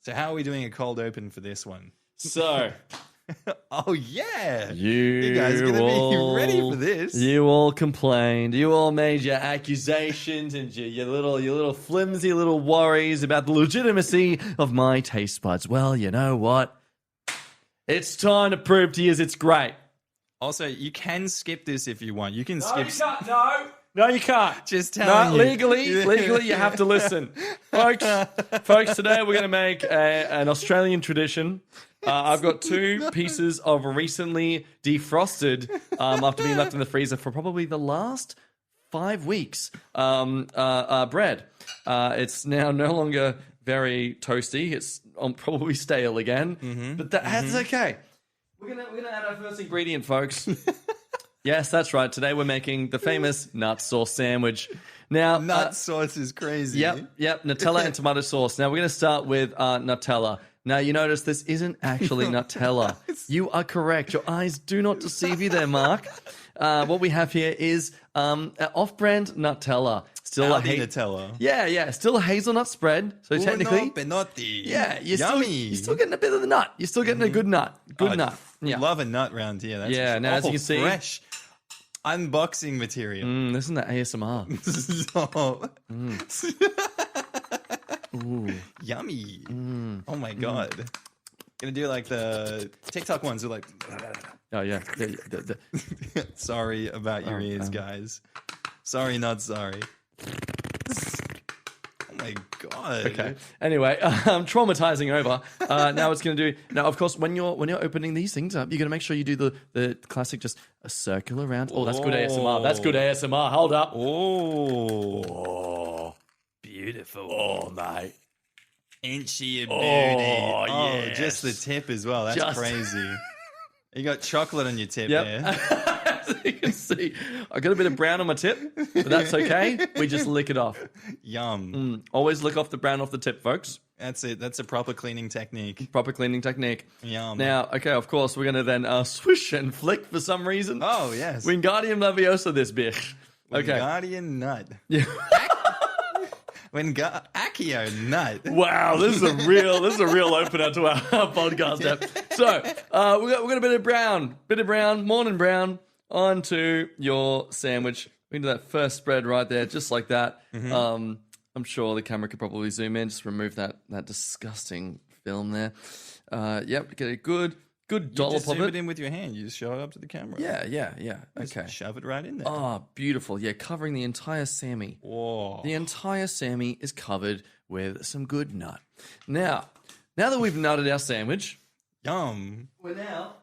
So how are we doing a cold open for this one? So, Oh yeah, you guys are gonna all, be ready for this. You all complained. You all made your accusations and your little flimsy little worries about the legitimacy of my taste buds. Well, you know what? It's time to prove to you it's great. Also, you can skip this if you want. You can skip. No, you can't. Just telling no, you. legally, you have to listen, folks. Today we're going to make an Australian tradition. I've got 2 pieces of recently defrosted, after being left in the freezer for probably the last 5 weeks, bread. It's now no longer very toasty. It's probably stale again, but that's okay. We're gonna add our first ingredient, folks. Yes, that's right. Today we're making the famous nut sauce sandwich. Now, Nut sauce is crazy. Yep. Nutella and tomato sauce. Now we're going to start with Nutella. Now you notice this isn't actually Nutella. You are correct. Your eyes do not deceive you there, Mark. What we have here is off-brand Nutella. Still Nutella. Yeah. Still a hazelnut spread. So technically, penotti. yeah, Yummy. you're still getting a bit of the nut. You're still getting a good nut. Good nut. We Yeah. love a nut round here. That's Now as you can see, fresh unboxing material. listen to ASMR. Ooh. Yummy. Oh my god. Gonna do like the TikTok ones are like Oh yeah. sorry about your ears, guys. Sorry, not sorry. Oh my god. Okay. Anyway, I'm traumatizing over. Now it's going to do. Now, of course, when you're opening these things up, you're going to make sure you do the classic, just a circle around. Oh, that's good ASMR. That's good ASMR. Hold up. Oh, beautiful. Oh, mate. Inchy and booty. Oh, Oh, yes. just the tip as well. That's crazy. You got chocolate on your tip there. As you can see, I got a bit of brown on my tip, but that's okay. We just lick it off. Yum. Always lick off the brown off the tip, folks. That's it. That's a proper cleaning technique. Proper cleaning technique. Yum. Now, okay, of course, we're going to then swish and flick for some reason. Oh, yes. Wingardium Leviosa this bitch. Okay. Wingardium nut. Yeah. Accio nut. Wow, this is a real opener to our podcast app. So we got a bit of brown, morning brown onto your sandwich. We can do that first spread right there, just like that. I'm sure the camera could probably zoom in, just remove that disgusting film there. Yep, get a good dollop just of zoom it. it in with your hand. You just show it up to the camera. Yeah. Just Okay. shove it right in there. Oh, beautiful. Yeah, covering the entire Sammy. Whoa. The entire Sammy is covered with some good nut. Now that we've nutted our sandwich, Yum.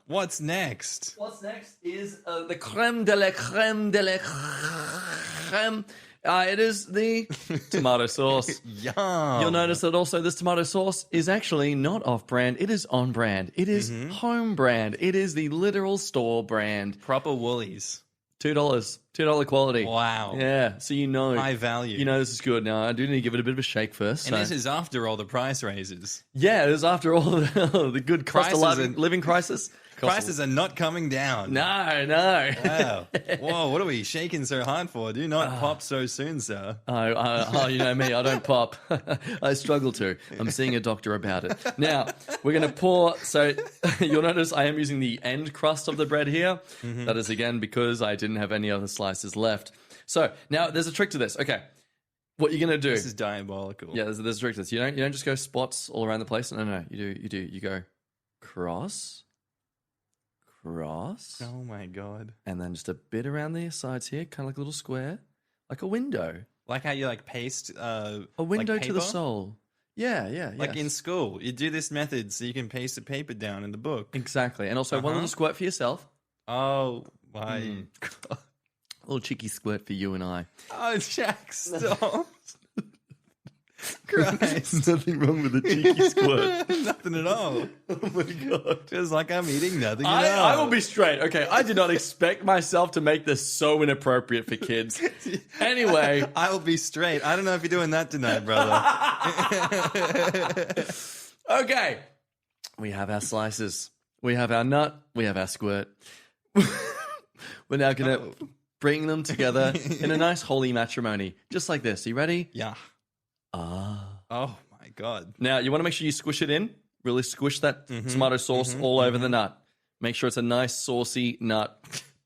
What's next? What's next is the creme de la creme de la creme. It is the tomato sauce. Yum. You'll notice that also this tomato sauce is actually not off-brand. It is on-brand. It is home brand. It is the literal store brand. Proper Woolies. $2 quality. Wow. Yeah, so you know. High value. You know this is good. Now, I do need to give it a bit of a shake first. And this is after all the price raises. Yeah, it is after all the good cost of living crisis. Prices are not coming down. No. Wow. Whoa, what are we shaking so hard for? Do not pop so soon, sir. Oh, you know me, I don't pop. I struggle to. I'm seeing a doctor about it. Now, we're going to pour. So you'll notice I am using the end crust of the bread here. That is, again, because I didn't have any other slices left. So now there's a trick to this. Okay. What you're going to do. This is diabolical. Yeah, there's a trick to this. You don't just go spots all around the place. No. You do. You go cross. Oh my god. And then just a bit around the sides here, kind of like a little square, like a window. Like how you paste a window like to the soul. Yeah. Like in school, you do this method so you can paste the paper down in the book. Exactly. And also one little squirt for yourself. Oh my god. A little cheeky squirt for you and I. Oh, Jack, stop. Christ. Nothing wrong with a cheeky squirt. Nothing at all. Oh my god. Just like I'm eating nothing at all. I will be straight. Okay, I did not expect myself to make this so inappropriate for kids. Anyway. I will be straight. I don't know if you're doing that tonight, brother. Okay. We have our slices. We have our nut. We have our squirt. We're now going to bring them together in a nice holy matrimony. Just like this. Are you ready? Yeah. Ah. Oh my God. Now, you want to make sure you squish it in. Really squish that tomato sauce all over the nut. Make sure it's a nice saucy nut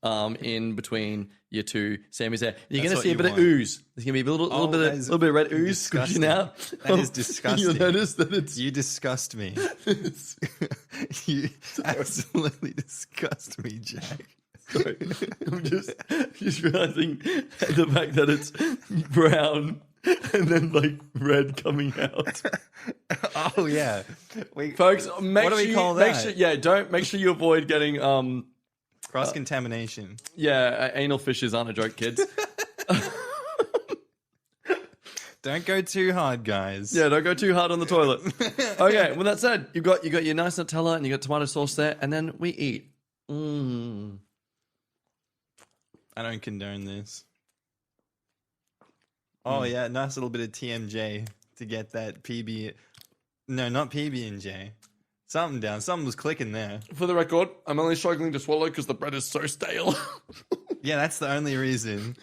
in between your two Sammys there. You're going to see a bit of ooze. There's going to be a little bit of red ooze squishing out. That is disgusting. You'll notice that it's... You disgust me. You absolutely disgust me, Jack. Sorry. I'm just realizing the fact that it's brown and then like red coming out. Oh yeah, folks. What do we call that? Make sure you avoid getting cross contamination. Anal fishes aren't a joke, kids. Don't go too hard, guys. Yeah, don't go too hard on the toilet. Okay, well that said, you got your nice Nutella and you got tomato sauce there, and then we eat. I don't condone this. Oh yeah, nice little bit of TMJ to get that PB. No, not PB&J. Something down. Something was clicking there. For the record, I'm only struggling to swallow because the bread is so stale. Yeah, that's the only reason.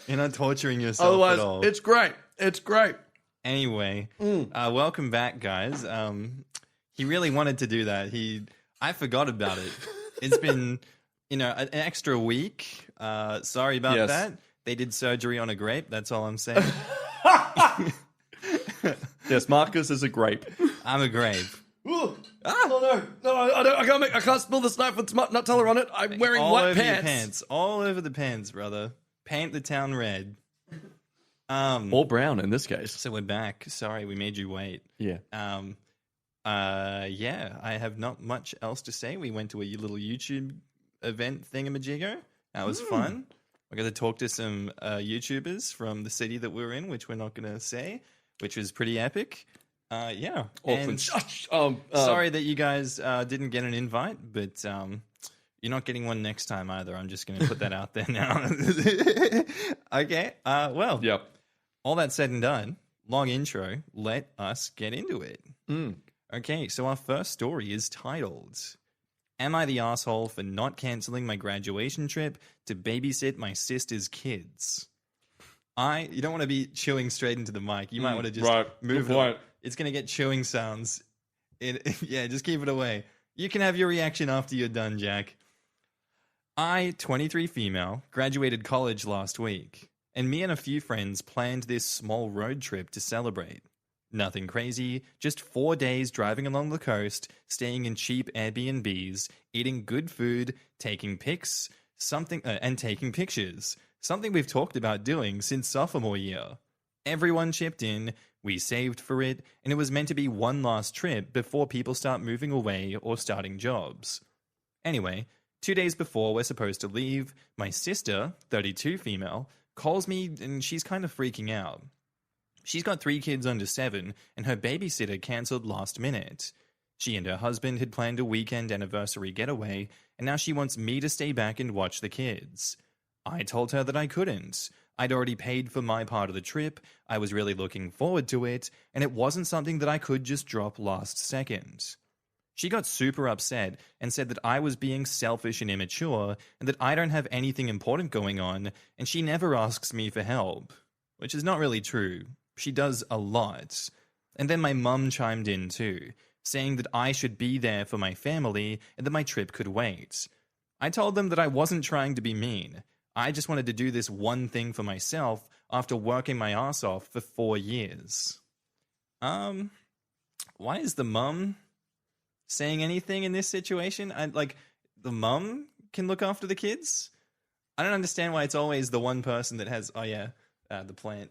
You're not torturing yourself Otherwise, at all. it's great. It's great. Anyway, welcome back, guys. He really wanted to do that. I forgot about it. It's been, an extra week. Sorry about that. They did surgery on a grape. That's all I'm saying. Yes, Marcus is a grape. I'm a grape. Oh no! I can't spill this knife with Nutella on it. I'm wearing white pants. All over the pants, brother. Paint the town red. Or brown in this case. So we're back. Sorry, we made you wait. Yeah. I have not much else to say. We went to a little YouTube event thingamajigger. That was fun. I got to talk to some YouTubers from the city that we were in, which we're not going to say, which was pretty epic. Yeah. And sorry that you guys didn't get an invite, but you're not getting one next time either. I'm just going to put that out there now. Okay. Well, yep. All that said and done, long intro, let us get into it. Okay, so our first story is titled, Am I the Asshole for Not Cancelling My Graduation Trip to Babysit My Sister's Kids? You don't want to be chewing straight into the mic. You might want to just move it. It's going to get chewing sounds. Yeah, just keep it away. You can have your reaction after you're done, Jack. I, 23 female, graduated college last week, and me and a few friends planned this small road trip to celebrate. Nothing crazy, just 4 days driving along the coast, staying in cheap Airbnbs, eating good food, taking pics, and taking pictures. Something we've talked about doing since sophomore year. Everyone chipped in, we saved for it, and it was meant to be one last trip before people start moving away or starting jobs. Anyway, 2 days before we're supposed to leave, my sister, 32 female, calls me and she's kind of freaking out. She's got 3 kids under 7, and her babysitter cancelled last minute. She and her husband had planned a weekend anniversary getaway, and now she wants me to stay back and watch the kids. I told her that I couldn't. I'd already paid for my part of the trip, I was really looking forward to it, and it wasn't something that I could just drop last second. She got super upset and said that I was being selfish and immature, and that I don't have anything important going on, and she never asks me for help. Which is not really true. She does a lot. And then my mum chimed in too, saying that I should be there for my family and that my trip could wait. I told them that I wasn't trying to be mean. I just wanted to do this one thing for myself after working my ass off for 4 years. Why is the mum saying anything in this situation? The mum can look after the kids? I don't understand why it's always the one person that has, the plant.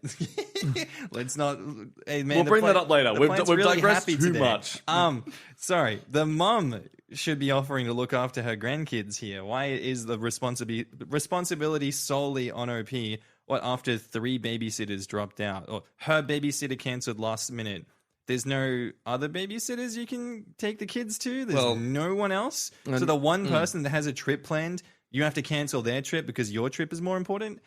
Let's not. Hey, man, we'll bring that up later. We've digressed too much. Sorry. The mum should be offering to look after her grandkids here. Why is the responsibility solely on OP? What, after 3 babysitters dropped out, or her babysitter cancelled last minute? There's no other babysitters you can take the kids to. There's no one else. So the one person that has a trip planned, you have to cancel their trip because your trip is more important.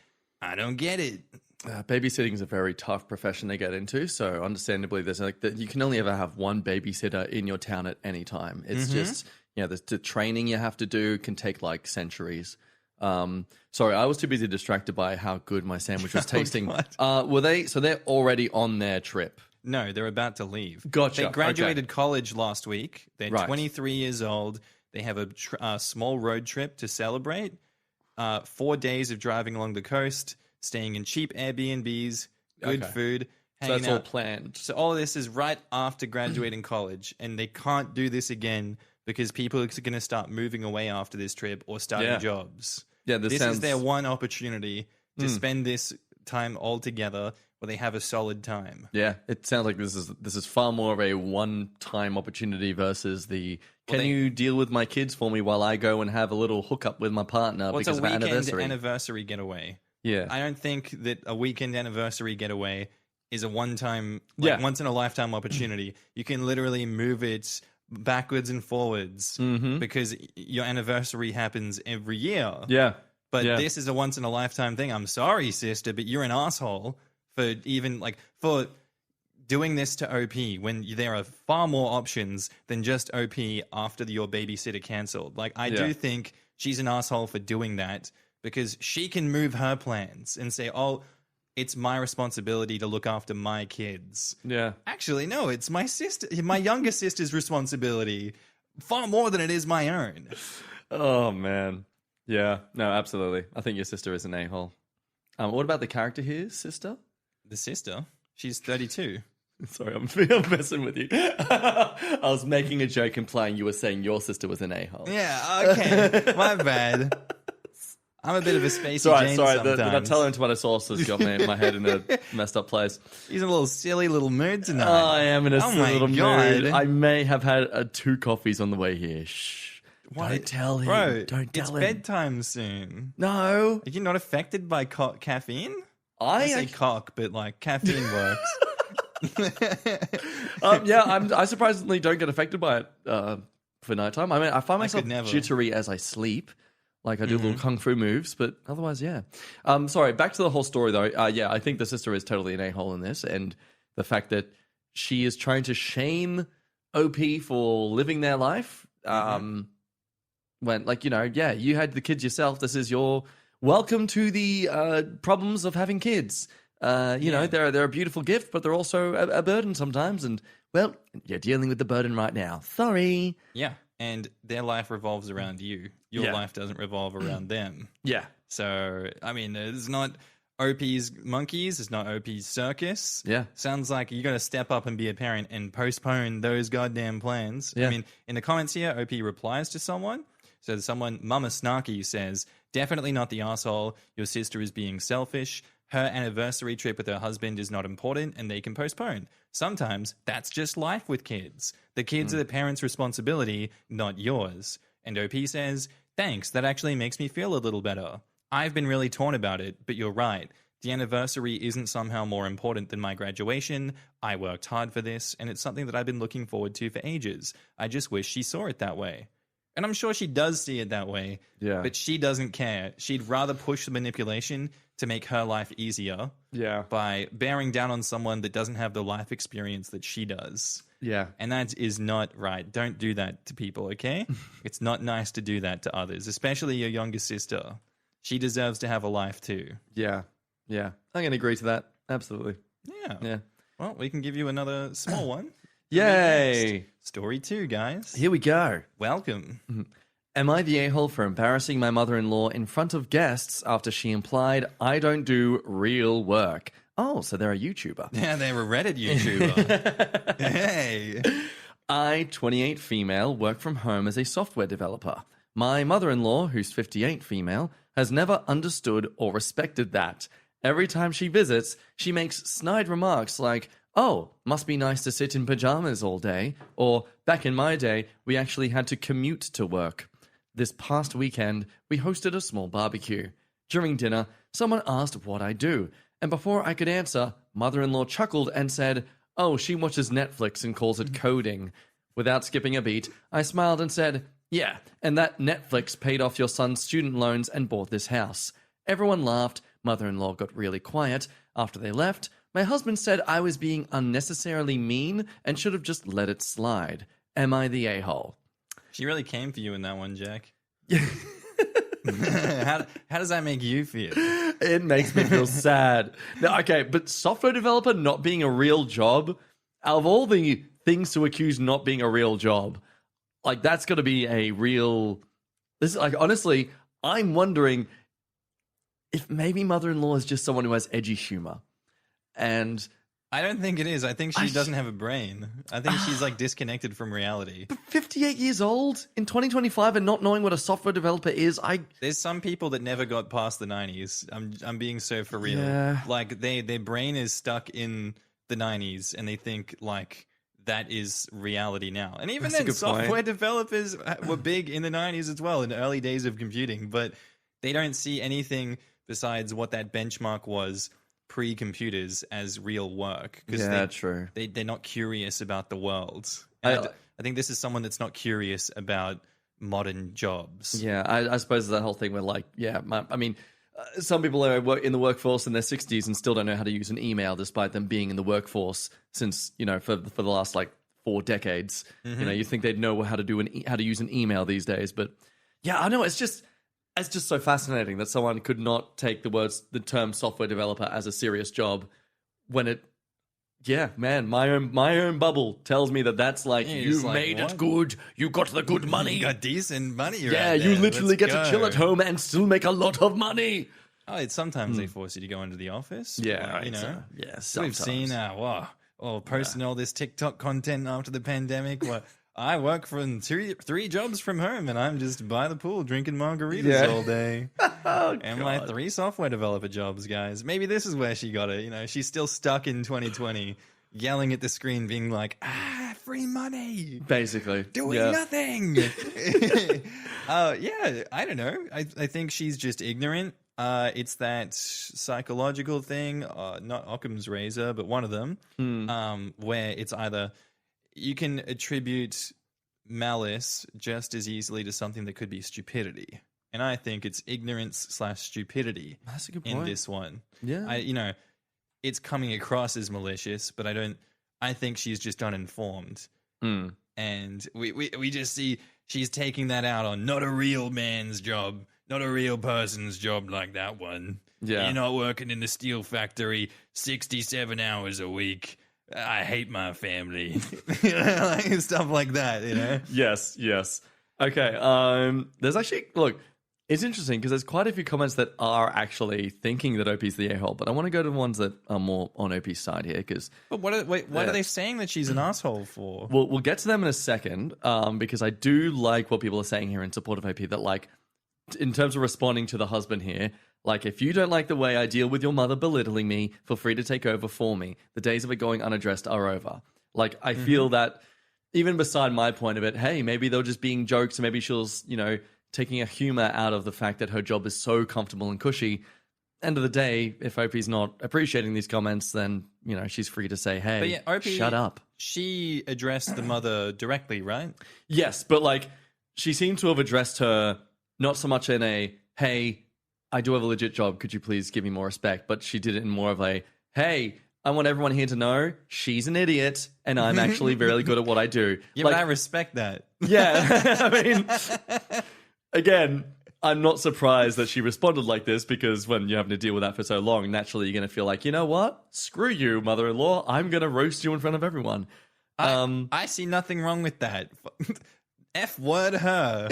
I don't get it. Babysitting is a very tough profession to get into, so understandably, there's you can only ever have one babysitter in your town at any time. It's just the training you have to do can take centuries. Sorry, I was too busy distracted by how good my sandwich was tasting. God. So they're already on their trip. No, they're about to leave. Gotcha. They graduated college last week. They're Right. 23 years old. They have a small road trip to celebrate. 4 days of driving along the coast, staying in cheap Airbnbs, good food, So hanging that's all out. planned. So all of this is right after graduating college, and they can't do this again because people are going to start moving away after this trip or starting jobs. Yeah, This is their one opportunity to spend this time all together where they have a solid time. Yeah, it sounds like this is far more of a one-time opportunity versus can you deal with my kids for me while I go and have a little hookup with my partner Well, because it's a of our weekend anniversary? getaway. Yeah. I don't think that a weekend anniversary getaway is a one-time, once in a lifetime opportunity. You can literally move it backwards and forwards because your anniversary happens every year. Yeah. But this is a once in a lifetime thing. I'm sorry, sister, but you're an asshole for for doing this to OP when there are far more options than just OP after your babysitter cancelled. Like, I do think she's an asshole for doing that because she can move her plans and say, oh, it's my responsibility to look after my kids. Yeah. Actually, no, it's my younger sister's responsibility far more than it is my own. Oh, man. Yeah. No, absolutely. I think your sister is an a-hole. What about the character here, sister? The sister, she's 32. Sorry, I'm messing with you. I was making a joke implying you were saying your sister was an a-hole. Yeah, okay. My bad. I'm a bit of a spacey Jane Sorry. sometimes. The Nutella tomato sauce has got my head in a messed up place. He's in a little silly little mood tonight. I am in a silly little God. mood. I may have had 2 coffees on the way here. Shh. Don't tell him. Bro, Don't tell him. it's bedtime soon. No. Are you not affected by caffeine? I say cock, but caffeine works. I surprisingly don't get affected by it for nighttime. I mean, I find myself never. jittery as I sleep. Like I do little kung fu moves, but otherwise, yeah. Sorry, back to the whole story though. I think the sister is totally an a-hole in this, and the fact that she is trying to shame OP for living their life. When, you had the kids yourself. This is your welcome to the problems of having kids. They're a beautiful gift, but they're also a burden sometimes. And, well, you're dealing with the burden right now. Sorry. Yeah, and their life revolves around you. Your life doesn't revolve around them. Yeah. So, I mean, it's not OP's monkeys. It's not OP's circus. Yeah. Sounds like you got to step up and be a parent and postpone those goddamn plans. Yeah. I mean, in the comments here, OP replies to someone. So someone, Mama Snarky, says, definitely not the asshole. Your sister is being selfish. Her anniversary trip with her husband is not important and they can postpone. Sometimes that's just life with kids. The kids are the parents' responsibility, not yours. And OP says, thanks, that actually makes me feel a little better. I've been really torn about it, but you're right. The anniversary isn't somehow more important than my graduation. I worked hard for this, and it's something that I've been looking forward to for ages. I just wish she saw it that way. And I'm sure she does see it that way, but she doesn't care. She'd rather push the manipulation to make her life easier by bearing down on someone that doesn't have the life experience that she does. Yeah. And that is not right. Don't do that to people, okay? It's not nice to do that to others, especially your younger sister. She deserves to have a life too. Yeah. Yeah. I'm going to agree to that. Absolutely. Yeah. Well, we can give you another small one. Yay. Story 2, guys. Here we go. Welcome. Am I the a-hole for embarrassing my mother-in-law in front of guests after she implied I don't do real work? Oh, so they're a YouTuber. Yeah, they're a Reddit YouTuber. Hey. I, 28 female, work from home as a software developer. My mother-in-law, who's 58 female, has never understood or respected that. Every time she visits, she makes snide remarks like, oh, must be nice to sit in pajamas all day, or back in my day, we actually had to commute to work. This past weekend, we hosted a small barbecue. During dinner, someone asked what I do, and before I could answer, mother-in-law chuckled and said, oh, she watches Netflix and calls it coding. Without skipping a beat, I smiled and said, yeah, and that Netflix paid off your son's student loans and bought this house. Everyone laughed. Mother-in-law got really quiet. After they left, my husband said I was being unnecessarily mean and should have just let it slide. Am I the a-hole? She really came for you in that one, Jack. How does that make you feel? It makes me feel sad. No, okay, but software developer not being a real job, out of all the things to accuse not being a real job, like that's got to be a real. This is like honestly, I'm wondering if maybe mother-in-law is just someone who has edgy humor, and I don't think it is. I think she doesn't have a brain. I think she's like disconnected from reality. But 58 years old in 2025 and not knowing what a software developer is, There's some people that never got past the 90s. I'm being so for real. Yeah. Like their brain is stuck in the 90s and they think like that is reality now. And even then, software developers were big in the 90s as well, in the early days of computing, but they don't see anything besides what that benchmark was pre-computers as real work. True. They're not curious about the world. I think this is someone that's not curious about modern jobs. Yeah, I suppose that whole thing where like, some people are in the workforce in their 60s and still don't know how to use an email despite them being in the workforce since, for the last like 4 decades. Mm-hmm. You think they'd know how to use an email these days. But yeah, I know it's just so fascinating that someone could not take the term software developer as a serious job when it. Yeah, man, my own bubble tells me that's like, you made it good. You got the good money. You got decent money. Yeah, you literally get to chill at home and still make a lot of money. Oh, it's sometimes they force you to go into the office. Yeah, like, sometimes. We've seen posting all this TikTok content after the pandemic. Well, I work from 3 jobs from home, and I'm just by the pool drinking margaritas all day. And my 3 software developer jobs, guys. Maybe this is where she got it. She's still stuck in 2020, yelling at the screen, being like, free money. Basically. Doing nothing. I don't know. I think she's just ignorant. It's that psychological thing, not Occam's razor, but one of them, where it's either you can attribute malice just as easily to something that could be stupidity. And I think it's ignorance/stupidity. That's a good point. In this one. Yeah. It's coming across as malicious, but I think she's just uninformed. And we just see she's taking that out on not a real man's job, not a real person's job like that one. Yeah. You're not working in the steel factory 67 hours a week. I hate my family. Like stuff like that, Yes. Okay. There's actually, look, it's interesting because there's quite a few comments that are actually thinking that OP's the a-hole, but I want to go to ones that are more on OP's side here because... But what are they saying that she's an asshole for? We'll get to them in a second because I do like what people are saying here in support of OP, that like, in terms of responding to the husband here, like, if you don't like the way I deal with your mother belittling me, feel free to take over for me. The days of it going unaddressed are over. Like, I feel that even beside my point of it, hey, maybe they're just being jokes and maybe she's, taking a humor out of the fact that her job is so comfortable and cushy. End of the day, if OP's not appreciating these comments, then, she's free to say, hey, OP, shut up. She addressed the mother directly, right? Yes, but, like, she seemed to have addressed her not so much in a, hey, I do have a legit job, could you please give me more respect? But she did it in more of a, hey, I want everyone here to know she's an idiot and I'm actually really good at what I do. Yeah, but I respect that. Yeah, I mean, again, I'm not surprised that she responded like this because when you're having to deal with that for so long, naturally you're going to feel like, you know what? Screw you, mother-in-law. I'm going to roast you in front of everyone. I see nothing wrong with that. F-word her.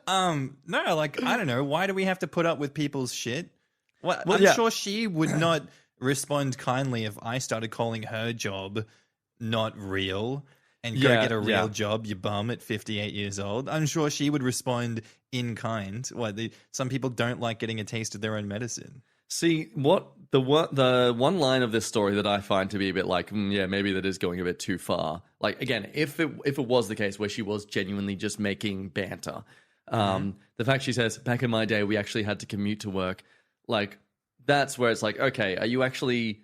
No, like, I don't know. Why do we have to put up with people's shit? I'm sure she would not respond kindly if I started calling her job not real and go get a real job, you bum, at 58 years old. I'm sure she would respond in kind. Some people don't like getting a taste of their own medicine. See, what the one line of this story that I find to be a bit like, maybe that is going a bit too far. Like, again, if it was the case where she was genuinely just making banter, the fact she says, back in my day, we actually had to commute to work, like, that's where it's like, okay, are you actually,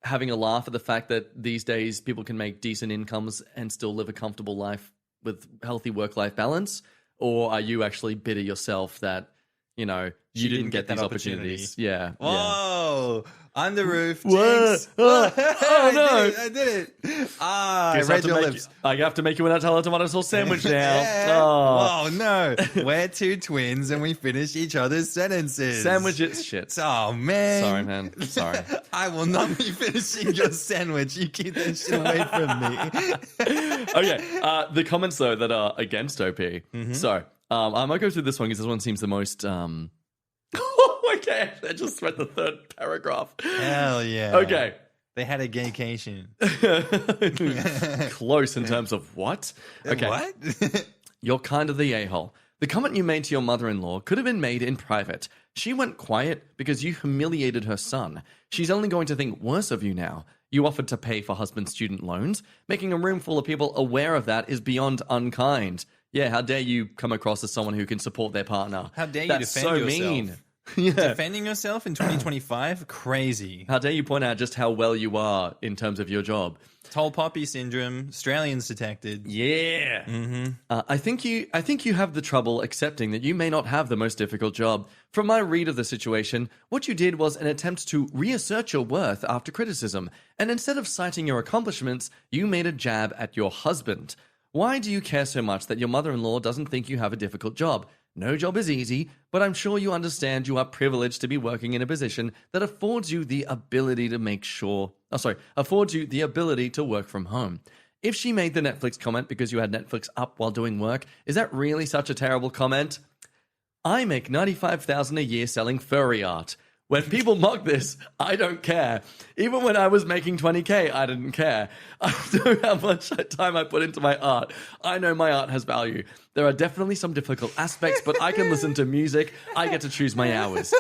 having a laugh at the fact that these days people can make decent incomes and still live a comfortable life with healthy work-life balance? Or are you actually bitter yourself that you know, She you didn't didn't get get these that opportunities. opportunity. Yeah. Whoa! On the roof, What? Jinx. Oh, no. I did it. Ah, I Guess read your lips. I have to make you an Nutella tomato sauce sandwich now. Yeah. Oh. Oh, no. We're two twins and we finish each other's sentences. Sandwiches, shit. Oh, man. Sorry, man. Sorry. I will not be finishing your sandwich. You keep that shit away from me. Okay. The comments, though, that are against OP. Mm-hmm. So, I might go through this one because this one seems the most... Okay, I just read the third paragraph. Hell yeah. Okay. They had a gaycation. Close in terms of what? Okay. What? You're kind of the a-hole. The comment you made to your mother-in-law could have been made in private. She went quiet because you humiliated her son. She's only going to think worse of you now. You offered to pay for husband's student loans. Making a room full of people aware of that is beyond unkind. Yeah, how dare you come across as someone who can support their partner? How dare you That's defend so yourself? mean. Yeah. Defending yourself in 2025? Crazy. How dare you point out just how well you are in terms of your job? Tall poppy syndrome. Australians detected. Yeah. Mm-hmm. I think you have the trouble accepting that you may not have the most difficult job. From my read of the situation, what you did was an attempt to reassert your worth after criticism, and instead of citing your accomplishments, you made a jab at your husband. Why do you care so much that your mother-in-law doesn't think you have a difficult job? No job is easy, but I'm sure you understand you are privileged to be working in a position that affords you the ability to work from home. If she made the Netflix comment because you had Netflix up while doing work, is that really such a terrible comment? I make $95,000 a year selling furry art. When people mock this, I don't care. Even when I was making $20K, I didn't care. I know how much time I put into my art. I know my art has value. There are definitely some difficult aspects, but I can listen to music. I get to choose my hours.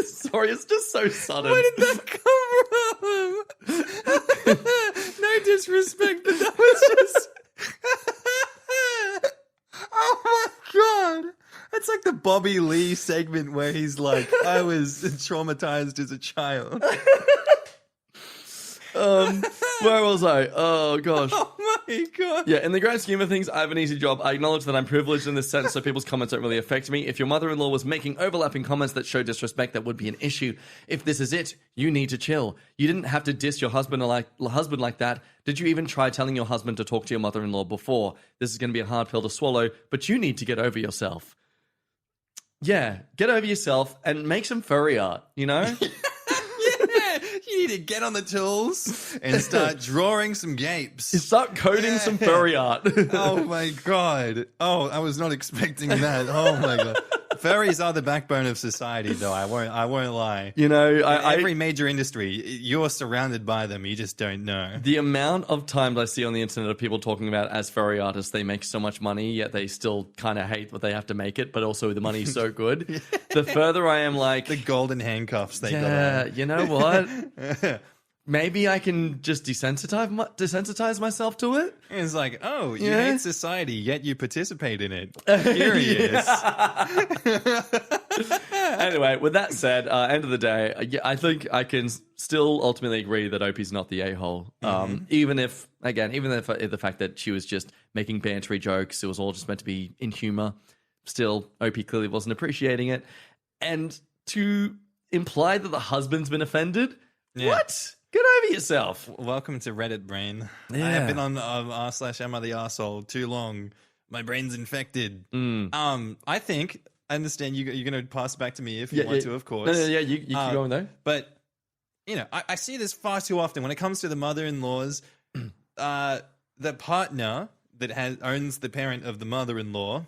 Sorry, it's just so sudden. Where did that come from? No disrespect, but that was just... Oh my god! It's like the Bobby Lee segment where he's like, I was traumatized as a child. Where was I? Oh, gosh. Oh my god. Yeah, in the grand scheme of things, I have an easy job. I acknowledge that I'm privileged in this sense, so people's comments don't really affect me. If your mother-in-law was making overlapping comments that show disrespect, that would be an issue. If this is it, you need to chill. You didn't have to diss your husband like that. Did you even try telling your husband to talk to your mother-in-law before? This is going to be a hard pill to swallow, but you need to get over yourself. Yeah, get over yourself and make some furry art, you know? Yeah, you need to get on the tools and start drawing some gapes. Start coding some furry art. Oh my god. Oh, I was not expecting that. Oh my god. Furries are the backbone of society, though. I won't lie. You know, every major industry, you're surrounded by them. You just don't know. The amount of times I see on the internet of people talking about as furry artists, they make so much money, yet they still kind of hate what they have to make it, but also the money's so good. The further I am like... The golden handcuffs they got on. You know what? Maybe I can just desensitize myself to it. It's like, oh, you Yeah. hate society, yet you participate in it. Curious. Anyway, with that said, end of the day, I think I can still ultimately agree that Opie's not the a-hole. Even if the fact that she was just making bantery jokes, it was all just meant to be in humor. Still, Opie clearly wasn't appreciating it. And to imply that the husband's been offended, what? Get over yourself. Welcome to Reddit brain. Yeah. I have been on r/am I the arsehole too long. My brain's infected. I think I understand you're going to pass back to me if you want to, of course. No, you keep going though. But you know, I see this far too often when it comes to the mother-in-laws. The partner that owns the parent of the mother-in-law,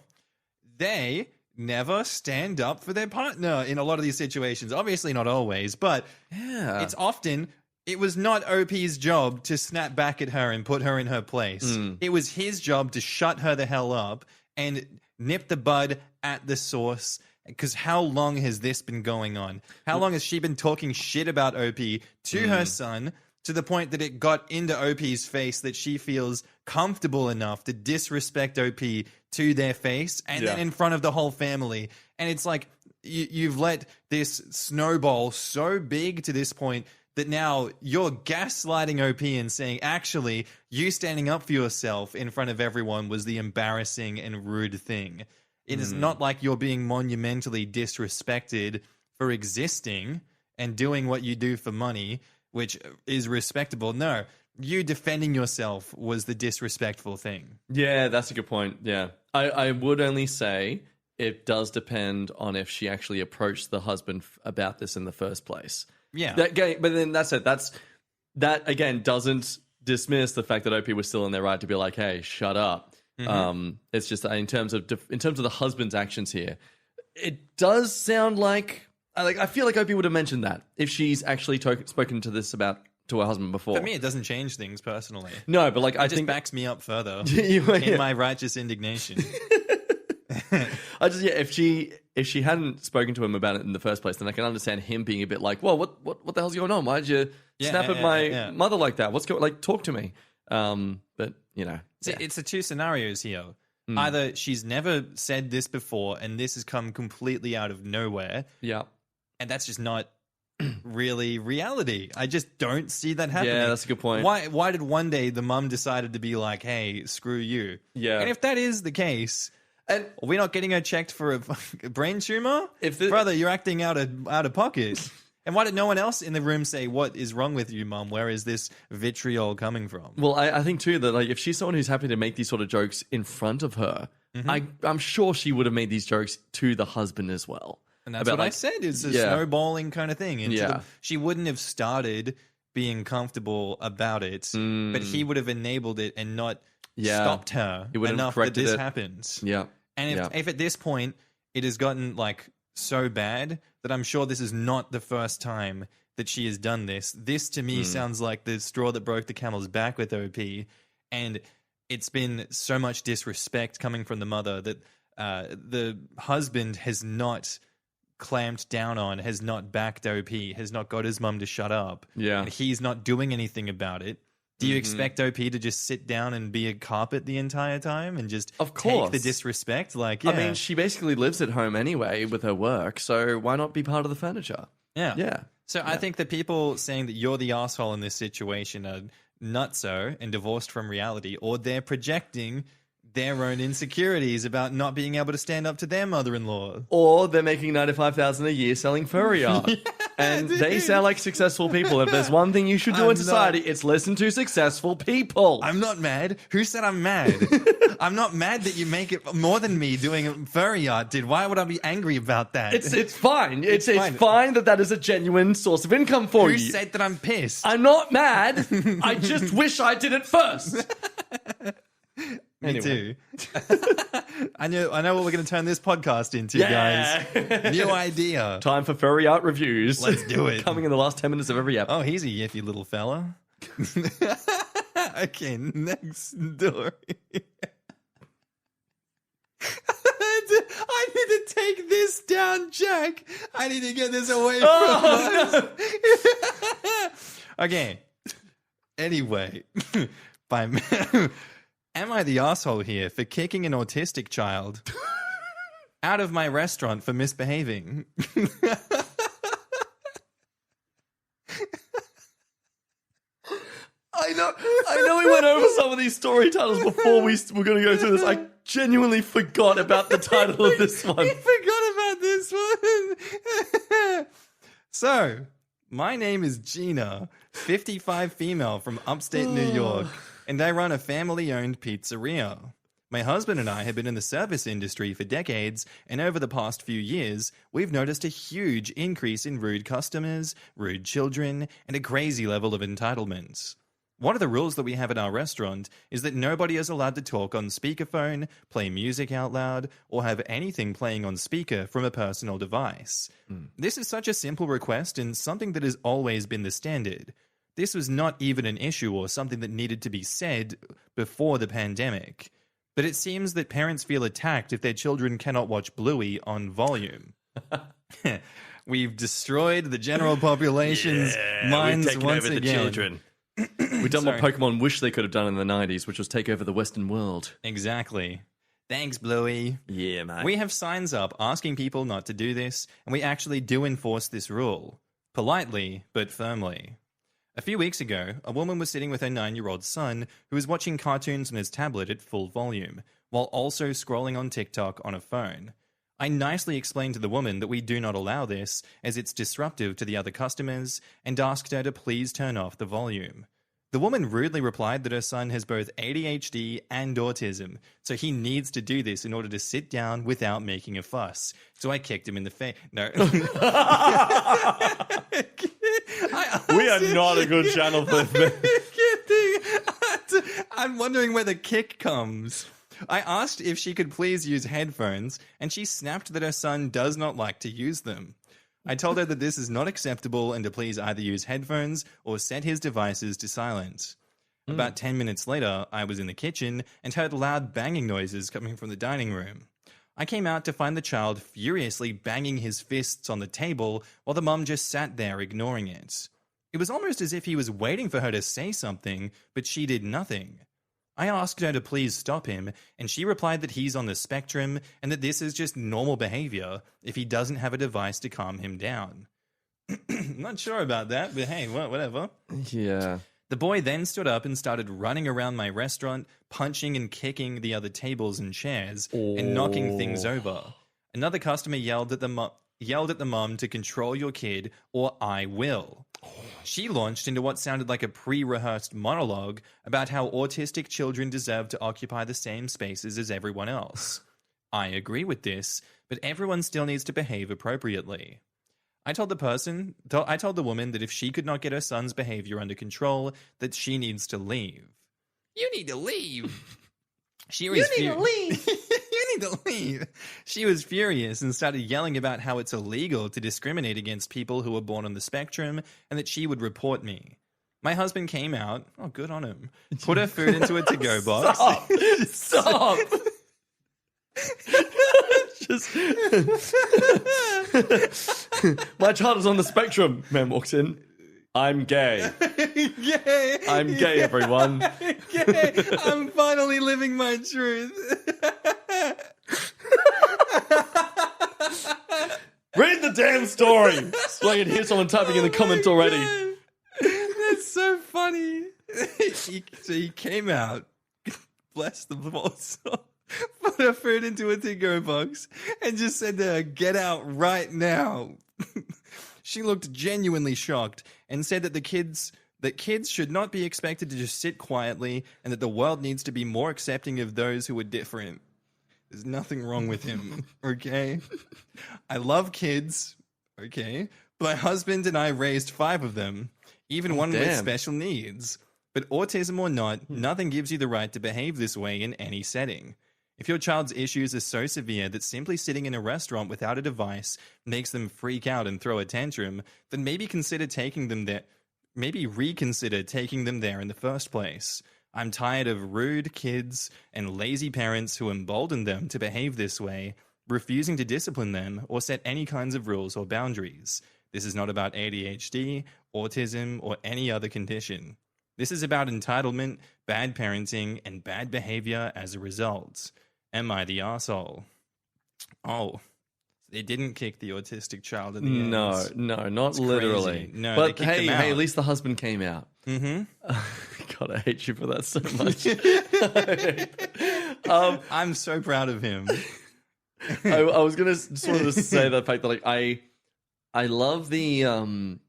they never stand up for their partner in a lot of these situations. Obviously, not always, but it's often. It was not OP's job to snap back at her and put her in her place. It was his job to shut her the hell up and nip the bud at the source. Because how long has this been going on? How long has she been talking shit about OP to her son to the point that it got into OP's face that she feels comfortable enough to disrespect OP to their face and then in front of the whole family? And it's like you've let this snowball so big to this point that now you're gaslighting OP and saying, actually, you standing up for yourself in front of everyone was the embarrassing and rude thing. It is not like you're being monumentally disrespected for existing and doing what you do for money, which is respectable. No, you defending yourself was the disrespectful thing. Yeah, that's a good point. Yeah. I would only say it does depend on if she actually approached the husband about this in the first place. Yeah. But then that's it. That, again, doesn't dismiss the fact that OP was still in their right to be like, hey, shut up. It's just in terms of the husband's actions here, it does sound like I feel like OP would have mentioned that if she's actually spoken to her husband before. For me, it doesn't change things personally. No, but I think backs me up further yeah. in my righteous indignation. If she hadn't spoken to him about it in the first place, then I can understand him being a bit like, well, what the hell's going on? Why'd you snap at my mother like that? What's going? Like, talk to me. But it's the two scenarios here. Either she's never said this before, and this has come completely out of nowhere. Yeah, and that's just not really reality. I just don't see that happening. Yeah, that's a good point. Why did one day the mum decided to be like, hey, screw you? Yeah. And if that is the case, and are we not getting her checked for a brain tumor? Brother, you're acting out of pocket. And why did no one else in the room say, what is wrong with you, mum? Where is this vitriol coming from? Well, I think too that if she's someone who's happy to make these sort of jokes in front of her, I'm sure she would have made these jokes to the husband as well. And that's what I said. It's a snowballing kind of thing. And she wouldn't have started being comfortable about it, but he would have enabled it and not stopped her enough that this happens. Yeah. And if at this point it has gotten so bad that I'm sure this is not the first time that she has done this. This to me sounds like the straw that broke the camel's back with OP. And it's been so much disrespect coming from the mother that the husband has not clamped down on, has not backed OP, has not got his mum to shut up. Yeah. And he's not doing anything about it. Do you expect OP to just sit down and be a carpet the entire time and just take the disrespect? I mean, she basically lives at home anyway with her work, so why not be part of the furniture? Yeah. Yeah. So I think the people saying that you're the asshole in this situation are nutso and divorced from reality, or they're projecting their own insecurities about not being able to stand up to their mother-in-law. Or they're making $95,000 a year selling furry art. And they sound like successful people. If there's one thing you should do in society, it's listen to successful people. I'm not mad. Who said I'm mad? I'm not mad that you make it more than me doing furry art, dude. Why would I be angry about that? It's fine. It's fine that is a genuine source of income for you. Who said that I'm pissed? I'm not mad. I just wish I did it first. Me too. I know what we're going to turn this podcast into, guys. New idea. Time for furry art reviews. Let's do it. Coming in the last 10 minutes of every episode. Oh, he's a yiffy little fella. Okay, next story. I need to take this down, Jack. I need to get this away from us. No. Okay. Anyway, am I the asshole here for kicking an autistic child out of my restaurant for misbehaving? I know we went over some of these story titles before we were going to go through this. I genuinely forgot about the title of this one. We forgot about this one. So, my name is Gina, 55 female from upstate New York, and I run a family-owned pizzeria. My husband and I have been in the service industry for decades, and over the past few years, we've noticed a huge increase in rude customers, rude children, and a crazy level of entitlement. One of the rules that we have at our restaurant is that nobody is allowed to talk on speakerphone, play music out loud, or have anything playing on speaker from a personal device. This is such a simple request and something that has always been the standard. This was not even an issue or something that needed to be said before the pandemic. But it seems that parents feel attacked if their children cannot watch Bluey on volume. We've destroyed the general population's minds we've taken once over again. The children. We've done what Pokemon wish they could have done in the 90s, which was take over the Western world. Exactly. Thanks, Bluey. Yeah, mate. We have signs up asking people not to do this, and we actually do enforce this rule. Politely, but firmly. A few weeks ago, a woman was sitting with her 9-year-old son who was watching cartoons on his tablet at full volume, while also scrolling on TikTok on a phone. I nicely explained to the woman that we do not allow this, as it's disruptive to the other customers, and asked her to please turn off the volume. The woman rudely replied that her son has both ADHD and autism, so he needs to do this in order to sit down without making a fuss. So I kicked him in the face. No. We are not a good channel for this. I'm wondering where the kick comes. I asked if she could please use headphones, and she snapped that her son does not like to use them. I told her that this is not acceptable and to please either use headphones or set his devices to silent. About 10 minutes later, I was in the kitchen and heard loud banging noises coming from the dining room. I came out to find the child furiously banging his fists on the table while the mum just sat there ignoring it. It was almost as if he was waiting for her to say something, but she did nothing. I asked her to please stop him, and she replied that he's on the spectrum and that this is just normal behavior if he doesn't have a device to calm him down. Not sure about that, but hey, well, whatever. Yeah. The boy then stood up and started running around my restaurant, punching and kicking the other tables and chairs and knocking things over. Another customer yelled at the mum to control your kid or I will. She launched into what sounded like a pre-rehearsed monologue about how autistic children deserve to occupy the same spaces as everyone else. I agree with this, but everyone still needs to behave appropriately. I told the woman that if she could not get her son's behavior under control, that she needs to leave. You need to leave. You need to leave. You need to leave. She was furious and started yelling about how it's illegal to discriminate against people who are born on the spectrum and that she would report me. My husband came out. Oh, good on him. Put her food into a to-go box. Stop. Just my child is on the spectrum. Man walks in. I'm gay. Gay. I'm gay, everyone. Gay. I'm finally living my truth. Read the damn story. So I can hear someone typing in the comments already. That's so funny. He came out, bless the balls, put her food into a to-go box, and just said to her, "Get out right now." She looked genuinely shocked and said that kids should not be expected to just sit quietly and that the world needs to be more accepting of those who are different. There's nothing wrong with him, okay? I love kids, okay? My husband and I raised 5 of them, even one with special needs. But autism or not, nothing gives you the right to behave this way in any setting. If your child's issues are so severe that simply sitting in a restaurant without a device makes them freak out and throw a tantrum, then maybe reconsider taking them there in the first place. I'm tired of rude kids and lazy parents who embolden them to behave this way, refusing to discipline them or set any kinds of rules or boundaries. This is not about ADHD, autism, or any other condition. This is about entitlement, bad parenting, and bad behavior as a result. Am I the arsehole? Oh, they didn't kick the autistic child in the end. No, not It's literally. crazy. No, but they kicked him out. hey, at least the husband came out. Mm-hmm. God, I hate you for that so much. I'm so proud of him. I was gonna sort of say the fact that like I love the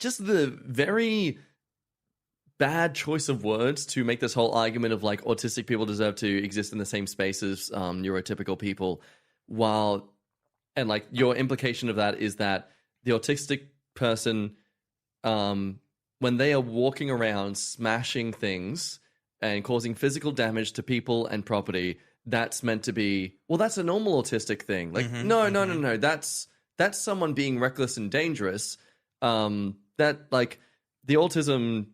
just the very bad choice of words to make this whole argument of like autistic people deserve to exist in the same space as neurotypical people, and like your implication of that is that the autistic person, when they are walking around smashing things and causing physical damage to people and property, that's meant to be, well, that's a normal autistic thing. Like, no. That's someone being reckless and dangerous. That like the autism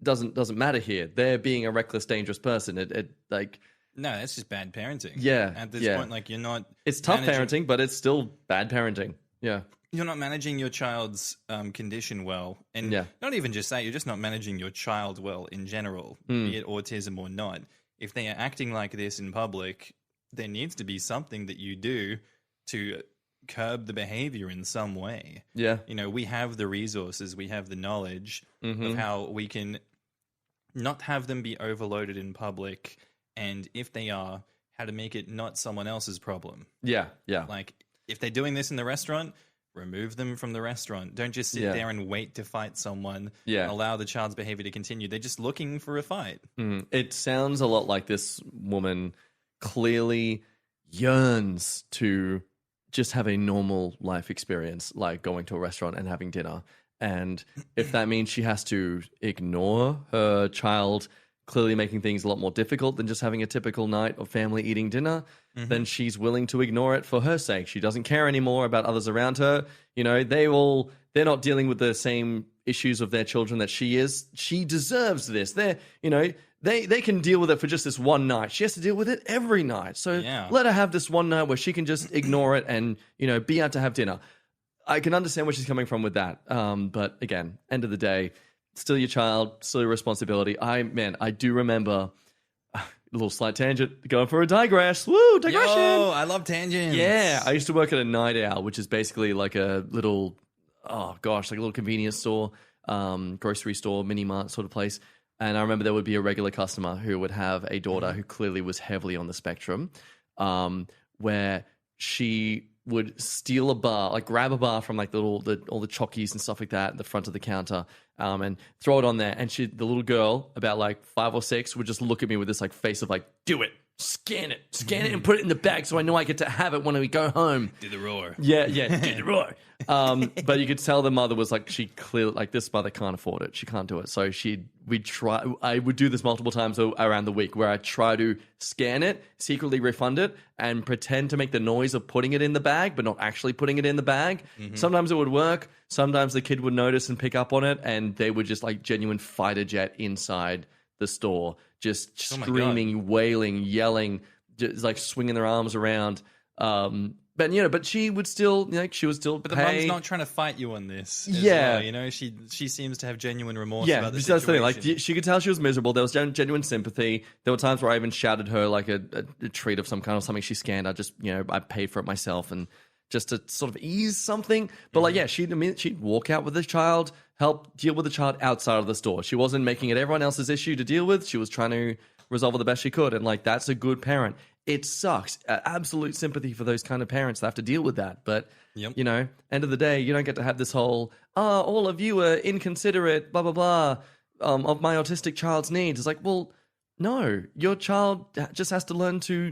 doesn't matter here. They're being a reckless, dangerous person. It like no, that's just bad parenting. Yeah, at this point, like you're not. It's tough parenting, but it's still bad parenting. Yeah, you're not managing your child's condition well, and not even just that. You're just not managing your child well in general, be it autism or not. If they are acting like this in public, there needs to be something that you do to curb the behavior in some way. Yeah. You know, we have the resources, we have the knowledge of how we can not have them be overloaded in public, and if they are, how to make it not someone else's problem. Yeah. Yeah. Like, if they're doing this in the restaurant, remove them from the restaurant. Don't just sit there and wait to fight someone and allow the child's behavior to continue. They're just looking for a fight. It sounds a lot like this woman clearly yearns to just have a normal life experience, like going to a restaurant and having dinner. And if that means she has to ignore her child clearly making things a lot more difficult than just having a typical night of family eating dinner, then she's willing to ignore it for her sake. She doesn't care anymore about others around her. You know, they're not dealing with the same issues of their children that she is. She deserves this. They can deal with it for just this one night. She has to deal with it every night. So let her have this one night where she can just ignore it and, you know, be out to have dinner. I can understand where she's coming from with that. But again, end of the day, still your child, still your responsibility. I do remember a little slight tangent, going for a digress. Woo, digression. Yo, I love tangents. Yeah, I used to work at a night owl, which is basically like a little, like a little convenience store, grocery store, mini mart sort of place. And I remember there would be a regular customer who would have a daughter who clearly was heavily on the spectrum, where she would steal a bar, like grab a bar from like all the chockies and stuff like that at the front of the counter, and throw it on there. And the little girl, about like 5 or 6, would just look at me with this like face of like, do it. Scan it and put it in the bag so I know I get to have it when we go home. Do the roar. Yeah, do the roar. But you could tell the mother was like, she clearly, like, this mother can't afford it. She can't do it. So I would do this multiple times around the week where I try to scan it, secretly refund it, and pretend to make the noise of putting it in the bag, but not actually putting it in the bag. Sometimes it would work. Sometimes the kid would notice and pick up on it, and they would just like genuine fighter jet inside the store, just screaming, wailing, yelling, just like swinging their arms around. But she would still, she would still. But the pay. mum's not trying to fight you on this. Well, she seems to have genuine remorse about the situation. That's the thing. Like, she could tell she was miserable. There was genuine sympathy. There were times where I even shouted her like a treat of some kind or something she scanned. I just, I paid for it myself, and just to sort of ease something. But she'd walk out with the child, help deal with the child outside of the store. She wasn't making it everyone else's issue to deal with. She was trying to resolve it the best she could. And like, that's a good parent. It sucks. Absolute sympathy for those kind of parents that have to deal with that. But, end of the day, you don't get to have this whole, all of you are inconsiderate, blah, blah, blah, of my autistic child's needs. It's like, well, no, your child just has to learn to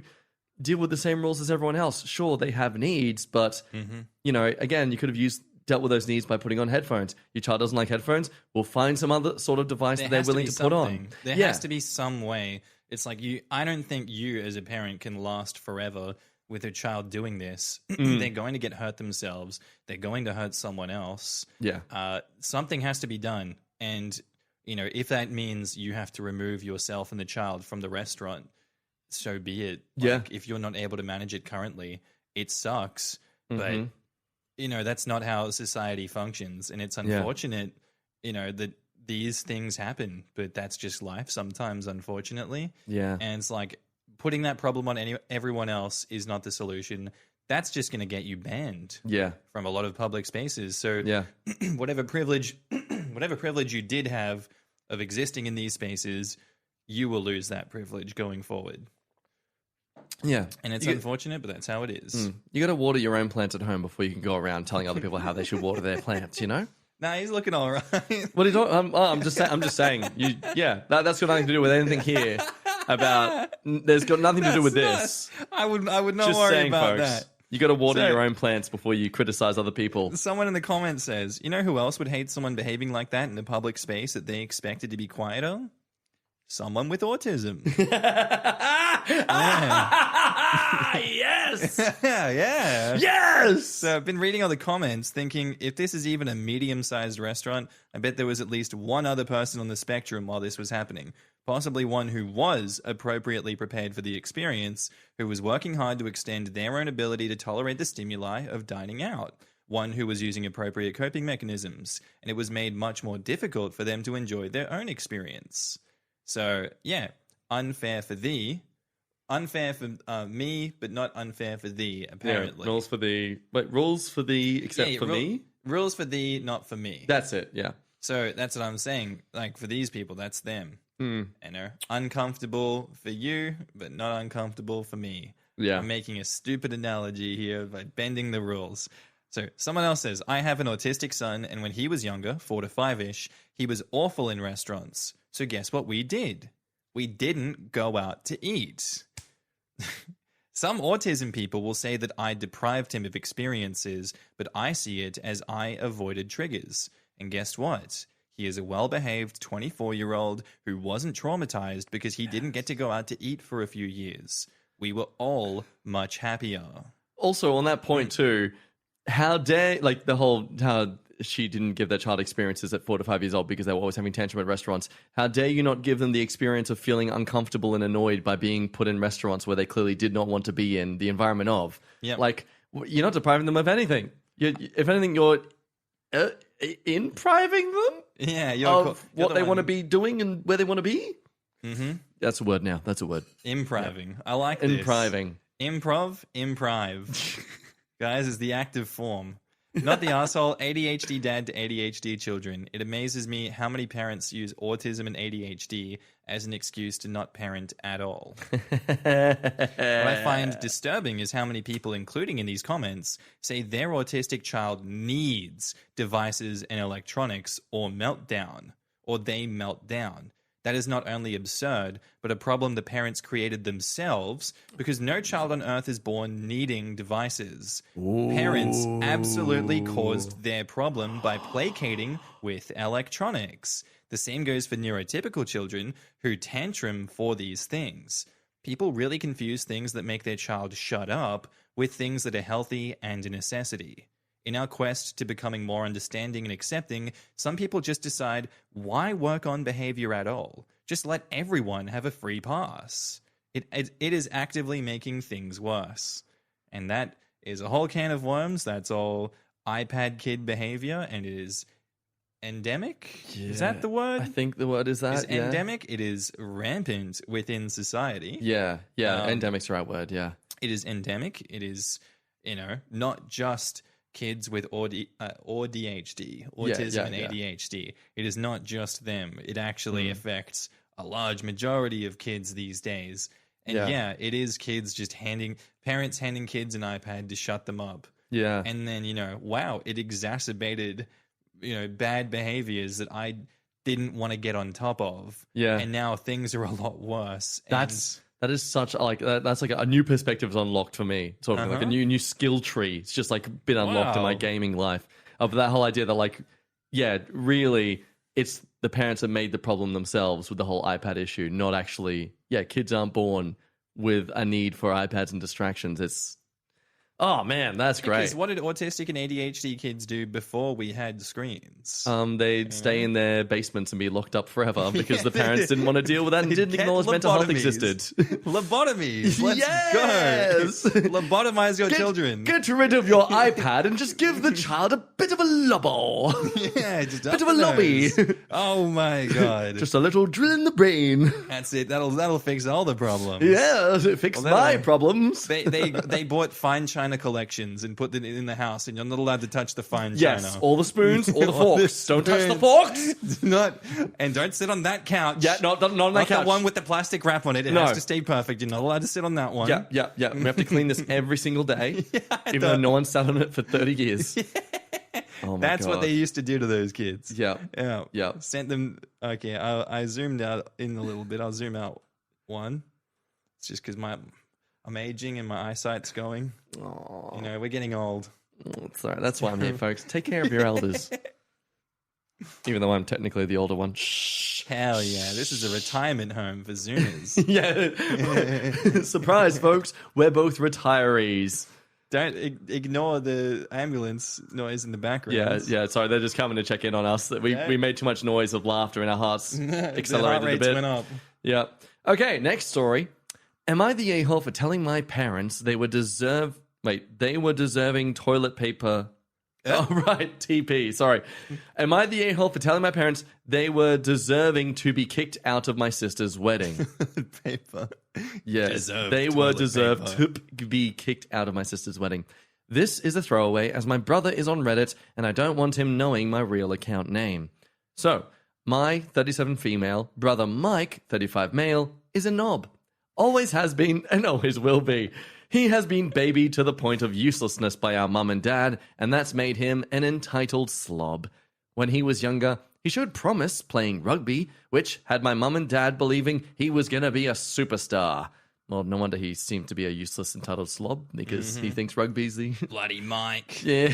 deal with the same rules as everyone else. Sure, they have needs, but, again, you could have dealt with those needs by putting on headphones. Your child doesn't like headphones, we'll find some other sort of device that they're willing to put on. There has to be some way. It's like I don't think you as a parent can last forever with a child doing this. They're going to get hurt themselves. They're going to hurt someone else. Yeah. Something has to be done. And, if that means you have to remove yourself and the child from the restaurant, so be it. Like, if you're not able to manage it currently, it sucks. But, that's not how society functions. And it's unfortunate, that these things happen, but that's just life sometimes, unfortunately. Yeah. And it's like putting that problem on everyone else is not the solution. That's just going to get you banned from a lot of public spaces. So whatever privilege you did have of existing in these spaces, you will lose that privilege going forward. Yeah. And it's unfortunate, but that's how it is. You got to water your own plants at home before you can go around telling other people how they should water their plants, Nah, he's looking all right. What are you talking? I'm just saying. That's got nothing to do with anything here. There's got nothing to do with this. I would not just worry saying, about folks, that. You got to water your own plants before you criticize other people. Someone in the comments says, "You know who else would hate someone behaving like that in a public space that they expected to be quieter? Someone with autism." Yes. Yeah. Yes. So I've been reading all the comments thinking, if this is even a medium-sized restaurant, I bet there was at least one other person on the spectrum while this was happening. Possibly one who was appropriately prepared for the experience, who was working hard to extend their own ability to tolerate the stimuli of dining out. One who was using appropriate coping mechanisms, and it was made much more difficult for them to enjoy their own experience. So, yeah, unfair for thee, unfair for me, but not unfair for thee, apparently. Rules for thee, except for me? Rules for thee, not for me. That's it, yeah. So that's what I'm saying. Like, for these people, that's them. Hmm. You know, uncomfortable for you, but not uncomfortable for me. Yeah. I'm making a stupid analogy here by bending the rules. So someone else says, I have an autistic son, and when he was younger, 4 to 5-ish, he was awful in restaurants. So guess what we did? We didn't go out to eat. Some autism people will say that I deprived him of experiences, but I see it as I avoided triggers. And guess what? He is a well-behaved 24-year-old who wasn't traumatized because he didn't get to go out to eat for a few years. We were all much happier. Also, on that point too, how dare, like the whole, how she didn't give that child experiences at 4 to 5 years old because they were always having tantrum at restaurants. How dare you not give them the experience of feeling uncomfortable and annoyed by being put in restaurants where they clearly did not want to be in the environment of. Yep. Like, you're not depriving them of anything. If anything, you're depriving them Yeah, of what they want to be doing and where they want to be. Mm-hmm. That's a word now. That's a word. Impriving. I like this. Impriving. Improv. Guys, is the active form. Not the asshole. ADHD dad to ADHD children. It amazes me how many parents use autism and ADHD as an excuse to not parent at all. What I find disturbing is how many people, including in these comments, say their autistic child needs devices and electronics or meltdown, or they melt down. That is not only absurd, but a problem the parents created themselves because no child on earth is born needing devices. Ooh. Parents absolutely caused their problem by placating with electronics. The same goes for neurotypical children who tantrum for these things. People really confuse things that make their child shut up with things that are healthy and a necessity. In our quest to becoming more understanding and accepting, some people just decide, why work on behavior at all? Just let everyone have a free pass. It is actively making things worse. And that is a whole can of worms. That's all iPad kid behavior, and it is endemic? Yeah, is that the word? I think the word is that, Is endemic? It is rampant within society. Yeah, endemic's the right word, yeah. It is endemic. It is, not just kids with ADHD, autism and ADHD. It is not just them. It actually affects a large majority of kids these days. And it is kids just parents handing kids an iPad to shut them up. Yeah. And then, it exacerbated, bad behaviors that I didn't want to get on top of. Yeah. And now things are a lot worse. That is such that's like a new perspective is unlocked for me. Sort of like a new skill tree. It's just like been unlocked in my gaming life of that whole idea that really it's the parents that made the problem themselves with the whole iPad issue, not actually, kids aren't born with a need for iPads and distractions. It's, oh man, that's great. Because what did autistic and ADHD kids do before we had screens? They'd stay in their basements and be locked up forever because the parents didn't want to deal with that and didn't acknowledge mental health existed. Lobotomies. Let's go. Lobotomize your children. Get rid of your iPad and just give the child a bit of a lobo. Yeah, just bit of a lobby. Oh my god. Just a little drill in the brain. That's it. That'll fix all the problems. Yeah, it fixed my problems. They bought fine china collections and put them in the house, and you're not allowed to touch the fine china. Yes, all the spoons, all the forks. Don't touch the forks. Don't sit on that couch. Yeah, not on that couch. The one with the plastic wrap on it. It has to stay perfect. You're not allowed to sit on that one. Yeah. We have to clean this every single day, even though no one sat on it for 30 years. Oh my That's God. what they used to do to those kids. Yeah. Sent them. Okay, I zoomed out in a little bit. I'll zoom out one. It's just because I'm aging and my eyesight's going. Aww. We're getting old. It's all right. That's why I'm here, folks. Take care of your elders. Even though I'm technically the older one. Shh. Hell yeah. This is a retirement home for Zoomers. Yeah. Surprise, folks. We're both retirees. Don't ignore the ambulance noise in the background. Yeah. Sorry, they're just coming to check in on us. We made too much noise of laughter and our hearts accelerated a bit. Went up. Yeah. Okay, next story. Am I the a-hole for telling my parents they were deserving toilet paper Oh, right, TP, sorry. Am I the a-hole for telling my parents they were deserving to be kicked out of my sister's wedding? Paper. Yes, Deserved they were toilet deserved paper. to be kicked out of my sister's wedding. This is a throwaway as my brother is on Reddit and I don't want him knowing my real account name. So, my 37 female brother Mike, 35 male, is a knob. Always has been and always will be. He has been babied to the point of uselessness by our mum and dad, and that's made him an entitled slob. When he was younger, he showed promise playing rugby, which had my mum and dad believing he was going to be a superstar. Well, no wonder he seemed to be a useless entitled slob, because he thinks rugby's the... Bloody Mike. Yeah.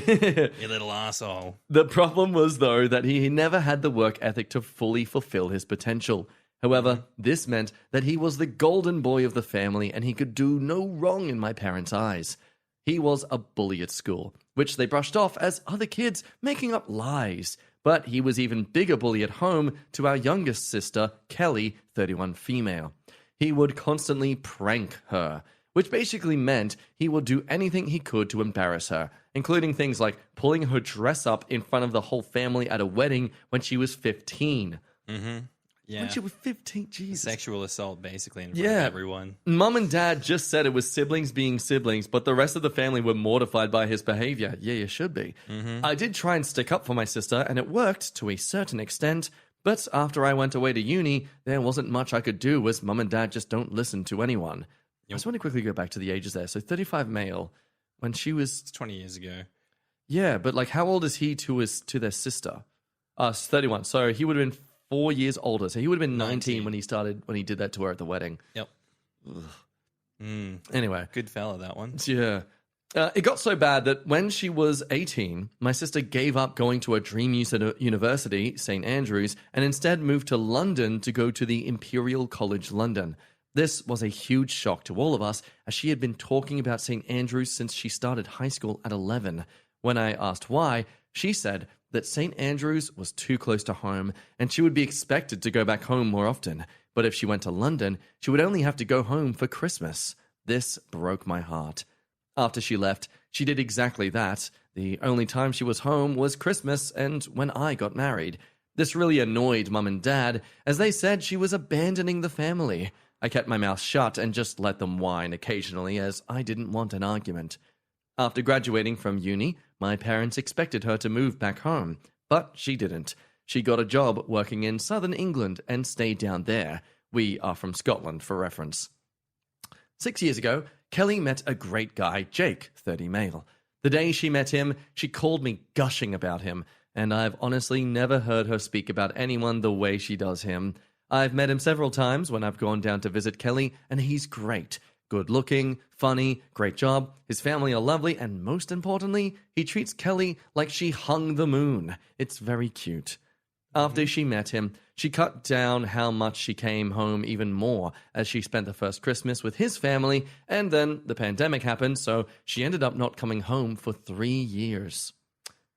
You little asshole. The problem was, though, that he never had the work ethic to fully fulfill his potential. However, this meant that he was the golden boy of the family and he could do no wrong in my parents' eyes. He was a bully at school, which they brushed off as other kids making up lies. But he was even bigger bully at home to our youngest sister, Kelly, 31 female. He would constantly prank her, which basically meant he would do anything he could to embarrass her, including things like pulling her dress up in front of the whole family at a wedding when she was 15. Yeah. When she was 15, Jesus. Sexual assault, basically, in front of everyone. Mum and dad just said it was siblings being siblings, but the rest of the family were mortified by his behavior. Yeah, you should be. I did try and stick up for my sister, and it worked to a certain extent, but after I went away to uni, there wasn't much I could do as mum and dad just don't listen to anyone. I just want to quickly go back to the ages there. So 35 male, when she was... It's 20 years ago. Yeah, but like how old is he to their sister? 31. So he would have been 4 years older. So he would have been 19 when he did that to her at the wedding. Yep. Anyway. Good fella, that one. Yeah. It got so bad that when she was 18, my sister gave up going to a dream university, St. Andrews, and instead moved to London to go to the Imperial College London. This was a huge shock to all of us, as she had been talking about St. Andrews since she started high school at 11. When I asked why, she said that St. Andrews was too close to home and she would be expected to go back home more often. But if she went to London, she would only have to go home for Christmas. This broke my heart. After she left, she did exactly that. The only time she was home was Christmas and when I got married. This really annoyed Mum and Dad, as they said she was abandoning the family. I kept my mouth shut and just let them whine occasionally, as I didn't want an argument. After graduating from uni, my parents expected her to move back home, but she didn't. She got a job working in southern England and stayed down there. We are from Scotland, for reference. 6 years ago, Kelly met a great guy, Jake, 30 male. The day she met him, she called me gushing about him, and I've honestly never heard her speak about anyone the way she does him. I've met him several times when I've gone down to visit Kelly, and he's great. Good looking, funny, great job. His family are lovely, and most importantly, he treats Kelly like she hung the moon. It's very cute. After she met him, she cut down how much she came home even more, as she spent the first Christmas with his family, and then the pandemic happened, so she ended up not coming home for 3 years.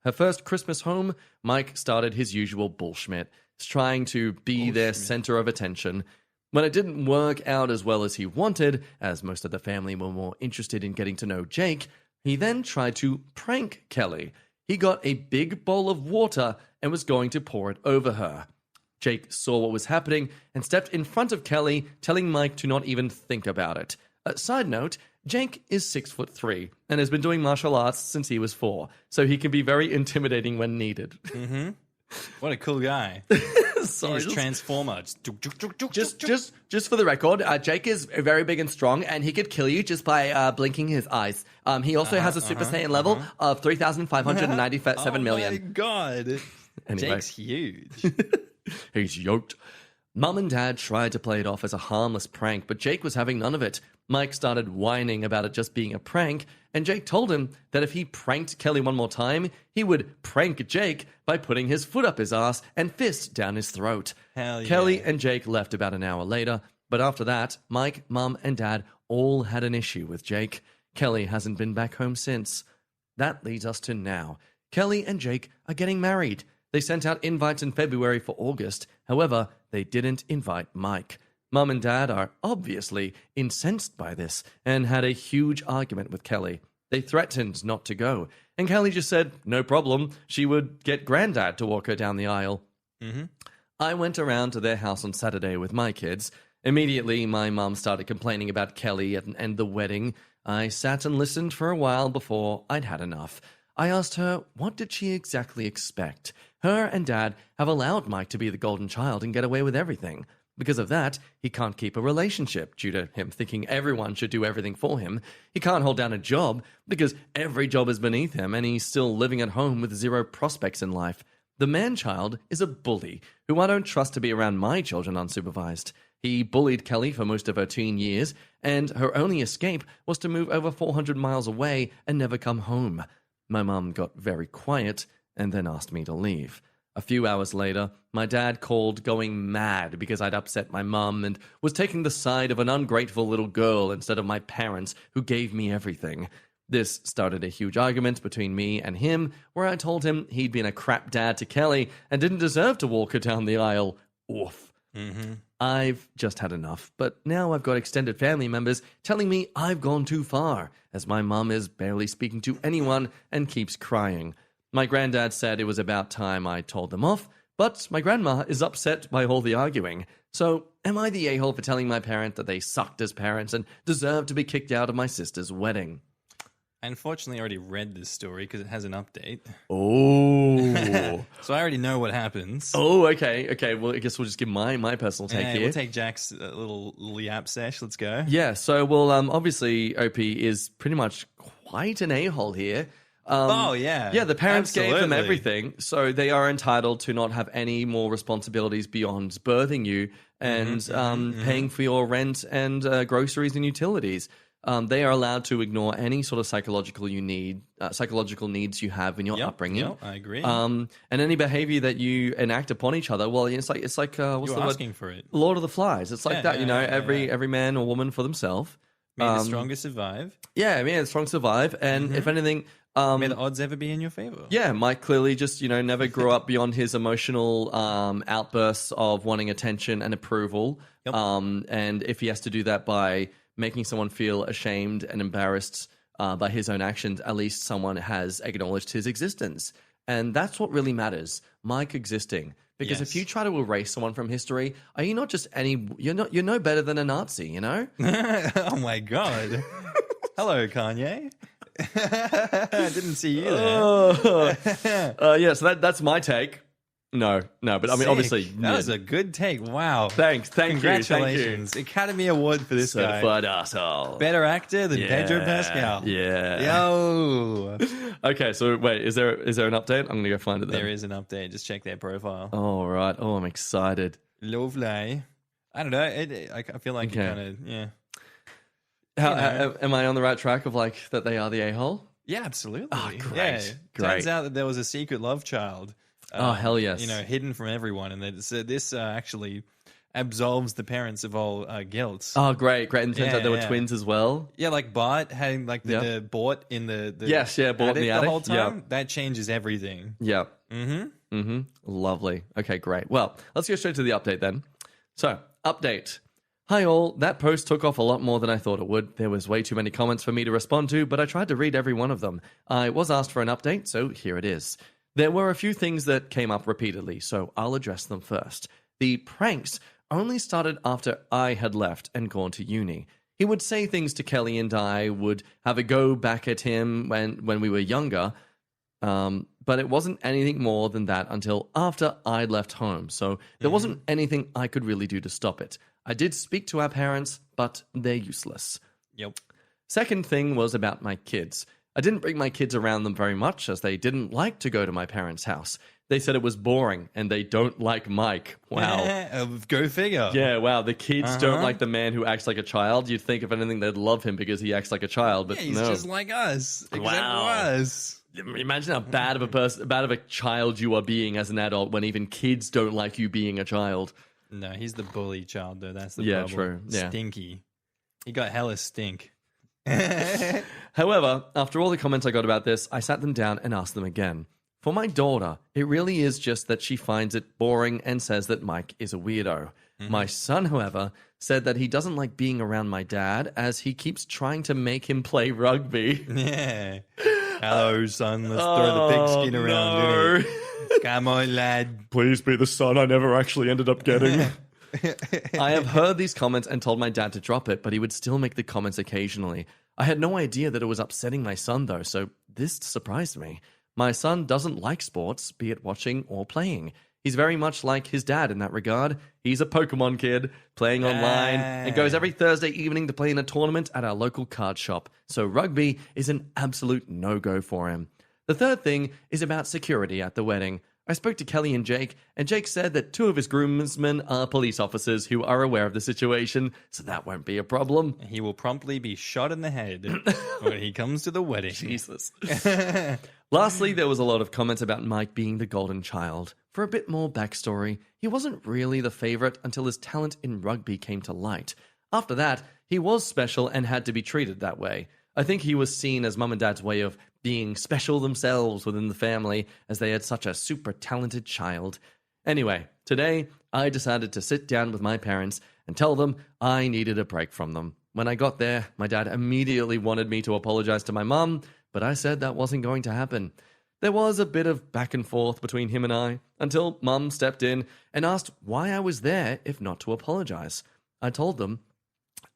Her first Christmas home, Mike started his usual bullshit, trying to be their center of attention. When it didn't work out as well as he wanted, as most of the family were more interested in getting to know Jake, he then tried to prank Kelly. He got a big bowl of water and was going to pour it over her. Jake saw what was happening and stepped in front of Kelly, telling Mike to not even think about it. Side note, Jake is 6'3" and has been doing martial arts since he was 4, so he can be very intimidating when needed. What a cool guy. Sorry, He's Transformer. Just for the record, Jake is very big and strong, and he could kill you just by blinking his eyes. He also has a Super Saiyan level of 3,597 million. Oh my god. Anyway. Jake's huge. He's yoked. Mum and Dad tried to play it off as a harmless prank, but Jake was having none of it. Mike started whining about it just being a prank, and Jake told him that if he pranked Kelly one more time, he would prank Jake by putting his foot up his ass and fist down his throat. Hell yeah. Kelly and Jake left about an hour later, but after that, Mike, Mum, and Dad all had an issue with Jake. Kelly hasn't been back home since. That leads us to now. Kelly and Jake are getting married. They sent out invites in February for August. However, they didn't invite Mike. Mum and Dad are obviously incensed by this and had a huge argument with Kelly. They threatened not to go, And Kelly just said, no problem. She would get Granddad to walk her down the aisle. Mm-hmm. I went around to their house on Saturday with my kids. Immediately, my mum started complaining about Kelly and the wedding. I sat and listened for a while before I'd had enough. I asked her, what did she exactly expect? Her and Dad have allowed Mike to be the golden child and get away with everything. Because of that, he can't keep a relationship due to him thinking everyone should do everything for him. He can't hold down a job because every job is beneath him and he's still living at home with zero prospects in life. The man-child is a bully who I don't trust to be around my children unsupervised. He bullied Kelly for most of her teen years, and her only escape was to move over 400 miles away and never come home. My mum got very quiet and then asked me to leave. A few hours later, my dad called going mad because I'd upset my mum and was taking the side of an ungrateful little girl instead of my parents who gave me everything. This started a huge argument between me and him where I told him he'd been a crap dad to Kelly and didn't deserve to walk her down the aisle. Oof. Mm-hmm. I've just had enough, but now I've got extended family members telling me I've gone too far, as my mum is barely speaking to anyone and keeps crying. My granddad said it was about time I told them off, but my grandma is upset by all the arguing. So, am I the a-hole for telling my parent that they sucked as parents and deserve to be kicked out of my sister's wedding? I unfortunately already read this story because it has an update. Oh. So I already know what happens. Oh, okay. Okay, well, I guess we'll just give my personal take here. We'll take Jack's little yap sesh. Let's go. Yeah, so, well, obviously, OP is pretty much quite an a-hole here. Oh, yeah. Yeah, the parents gave them Absolutely. everything, so they are entitled to not have any more responsibilities beyond birthing you and paying for your rent and groceries and utilities. They are allowed to ignore any sort of psychological needs you have in your upbringing. Yep, I agree. And any behavior that you enact upon each other, well, it's like what's You're the asking word? for it. Lord of the Flies. It's like that, every man or woman for themselves. May the strongest survive. Yeah, I mean, the strong survive, and if anything, May the odds ever be in your favor. yeah, Mike clearly just, never grew up beyond his emotional outbursts of wanting attention and approval. Yep. And if he has to do that by making someone feel ashamed and embarrassed by his own actions, at least someone has acknowledged his existence. And that's what really matters, Mike existing. Because if you try to erase someone from history, are you not just you're no better than a Nazi, you know? Oh my God. Hello, Kanye. I didn't see you there. Yeah, so that's my take. No, but I mean, Sick. obviously, that was a good take. Wow. Thanks, Congratulations. Academy Award for this guy. Certified asshole. Better actor than Pedro Pascal. Yeah. Yo. Okay, so wait, is there an update? I'm gonna go find it then. There is an update. Just check their profile. Oh, right. Oh, I'm excited. Lovely. I don't know. I feel like Okay. it kind of, yeah. Am I on the right track of like that they are the a-hole? Yeah, absolutely. Oh, great. Yeah. Great. Turns out that there was a secret love child. Oh, hell yes. Hidden from everyone. And this actually absolves the parents of all guilt. Oh, great. And it turns out there were Yeah. twins as well. Yeah, like Bart had like the Bort in the Yes, yeah, Bort in the attic. whole time. Yeah. That changes everything. Yeah. Mm-hmm. Lovely. Okay, great. Well, let's go straight to the update then. So, update. Hi all, that post took off a lot more than I thought it would. There was way too many comments for me to respond to, but I tried to read every one of them. I was asked for an update, so here it is. There were a few things that came up repeatedly, so I'll address them first. The pranks only started after I had left and gone to uni. He would say things to Kelly and I would have a go back at him when we were younger, but it wasn't anything more than that until after I'd left home, so there wasn't anything I could really do to stop it. I did speak to our parents, but they're useless. Yep. Second thing was about my kids. I didn't bring my kids around them very much as they didn't like to go to my parents' house. They said it was boring and they don't like Mike. Wow. Go figure. Yeah, wow. The kids don't like the man who acts like a child. You'd think if anything they'd love him because he acts like a child, but Yeah, he's no. just like us. Except Wow. us. Imagine how bad of a child you are being as an adult when even kids don't like you being a child. No, he's the bully child, though. That's the Yeah, problem. true. Yeah. Stinky. He got hella stink. However, after all the comments I got about this, I sat them down and asked them again. For my daughter, it really is just that she finds it boring and says that Mike is a weirdo. My son, however, said that he doesn't like being around my dad as he keeps trying to make him play rugby. Yeah. Hello, son. Let's throw the pigskin around. Innit? Come on, lad. Please be the son I never actually ended up getting. I have heard these comments and told my dad to drop it, but he would still make the comments occasionally. I had no idea that it was upsetting my son, though, so this surprised me. My son doesn't like sports, be it watching or playing. He's very much like his dad in that regard. He's a Pokemon kid, playing online, and goes every Thursday evening to play in a tournament at our local card shop. So rugby is an absolute no-go for him. The third thing is about security at the wedding. I spoke to Kelly and Jake said that 2 of his groomsmen are police officers who are aware of the situation, so that won't be a problem. He will promptly be shot in the head when he comes to the wedding. Jesus. Lastly, there was a lot of comments about Mike being the golden child. For a bit more backstory, he wasn't really the favourite until his talent in rugby came to light. After that, he was special and had to be treated that way. I think he was seen as Mum and Dad's way of being special themselves within the family, as they had such a super talented child. Anyway, today I decided to sit down with my parents and tell them I needed a break from them. When I got there, my dad immediately wanted me to apologize to my mum, but I said that wasn't going to happen. There was a bit of back and forth between him and I, until Mum stepped in and asked why I was there if not to apologize. I told them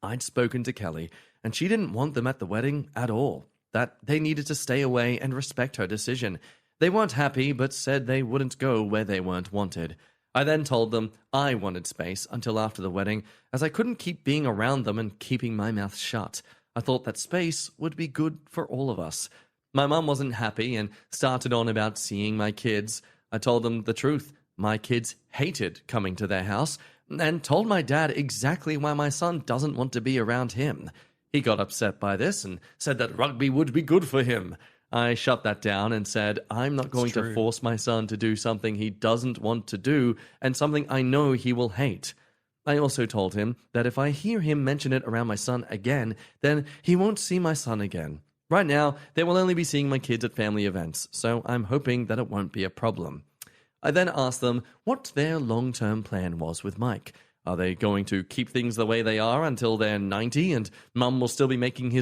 I'd spoken to Kelly, and she didn't want them at the wedding at all, that they needed to stay away and respect her decision. They weren't happy, but said they wouldn't go where they weren't wanted. I then told them I wanted space until after the wedding, as I couldn't keep being around them and keeping my mouth shut. I thought that space would be good for all of us. My mum wasn't happy and started on about seeing my kids. I told them the truth. My kids hated coming to their house, and told my dad exactly why my son doesn't want to be around him. He got upset by this and said that rugby would be good for him. I shut that down and said, I'm not going to force my son to do something he doesn't want to do and something I know he will hate. I also told him that if I hear him mention it around my son again, then he won't see my son again. Right now, they will only be seeing my kids at family events, so I'm hoping that it won't be a problem. I then asked them what their long-term plan was with Mike. Are they going to keep things the way they are until they're 90 and Mum will still be making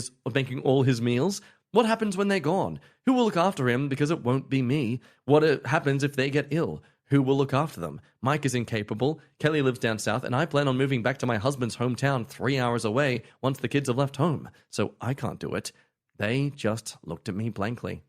all his meals? What happens when they're gone? Who will look after him because it won't be me? What happens if they get ill? Who will look after them? Mike is incapable, Kelly lives down south, and I plan on moving back to my husband's hometown 3 hours away once the kids have left home, so I can't do it. They just looked at me blankly.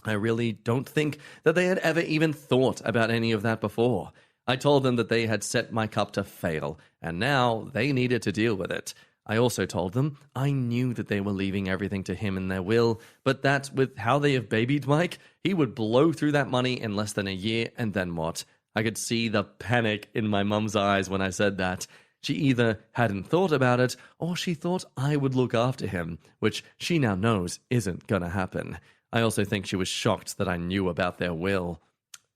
I really don't think that they had ever even thought about any of that before. I told them that they had set Mike up to fail, and now they needed to deal with it. I also told them I knew that they were leaving everything to him in their will, but that with how they have babied Mike, he would blow through that money in less than a year, and then what? I could see the panic in my mum's eyes when I said that. She either hadn't thought about it, or she thought I would look after him, which she now knows isn't gonna happen. I also think she was shocked that I knew about their will.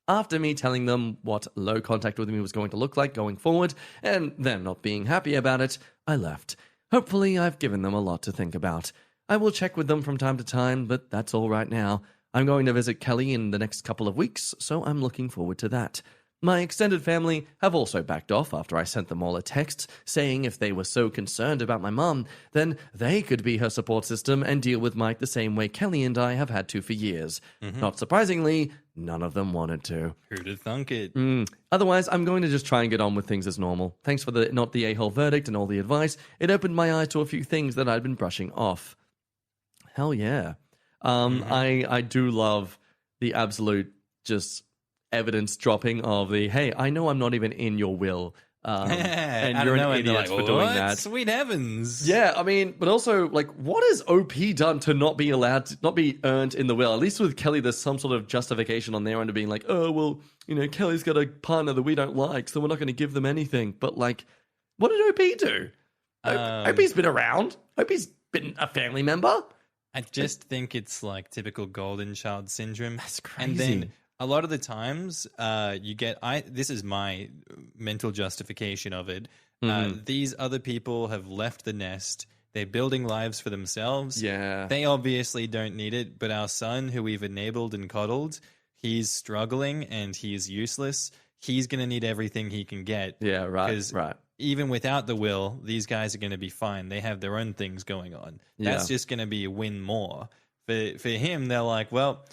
After me telling them what low contact with me was going to look like going forward, and them not being happy about it, I left. Hopefully I've given them a lot to think about. I will check with them from time to time, but that's all right now. I'm going to visit Kelly in the next couple of weeks, so I'm looking forward to that. My extended family have also backed off after I sent them all a text saying if they were so concerned about my mum, then they could be her support system and deal with Mike the same way Kelly and I have had to for years. Not surprisingly, none of them wanted to. Who'd have thunk it? Otherwise, I'm going to just try and get on with things as normal. Thanks for the not the a-hole verdict and all the advice. It opened my eyes to a few things that I'd been brushing off. Hell yeah. I do love the absolute just evidence dropping of the, hey, I know I'm not even in your will, and you're an idiot for doing that. Sweet heavens. Yeah, I mean, but also, like, what has OP done to not be allowed to not be earned in the will? At least with Kelly, there's some sort of justification on their end of being like, oh, well, you know, Kelly's got a partner that we don't like, so we're not going to give them anything. But, like, what did OP do? OP's been around. OP's been a family member. I just think it's like typical golden child syndrome. That's crazy. And then a lot of the times you get, this is my mental justification of it. These other people have left the nest. They're building lives for themselves. Yeah. They obviously don't need it. But our son, who we've enabled and coddled, he's struggling and he's useless. He's going to need everything he can get. Yeah, right. Because even without the will, these guys are going to be fine. They have their own things going on. That's just going to be a win more For him, they're like, well,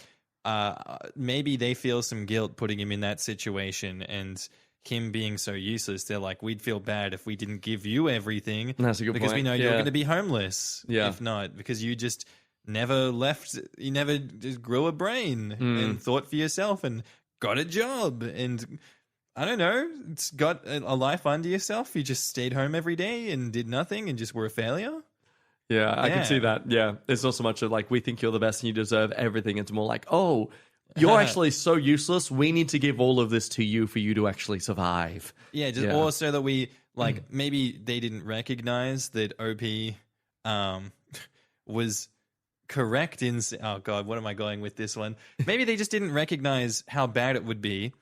maybe they feel some guilt putting him in that situation, and him being so useless, they're like, we'd feel bad if we didn't give you everything. That's a good because point. we know you're going to be homeless. Yeah. If not, because you just never left, you never just grew a brain and thought for yourself and got a job and I don't know, it's got a life under yourself. You just stayed home every day and did nothing and just were a failure. Yeah, I can see that. Yeah. It's not so much of like, we think you're the best and you deserve everything. It's more like, oh, you're actually so useless. We need to give all of this to you for you to actually survive. Yeah, just also that we, like, maybe they didn't recognize that OP was correct in... Oh, God, what am I going with this one? Maybe they just didn't recognize how bad it would be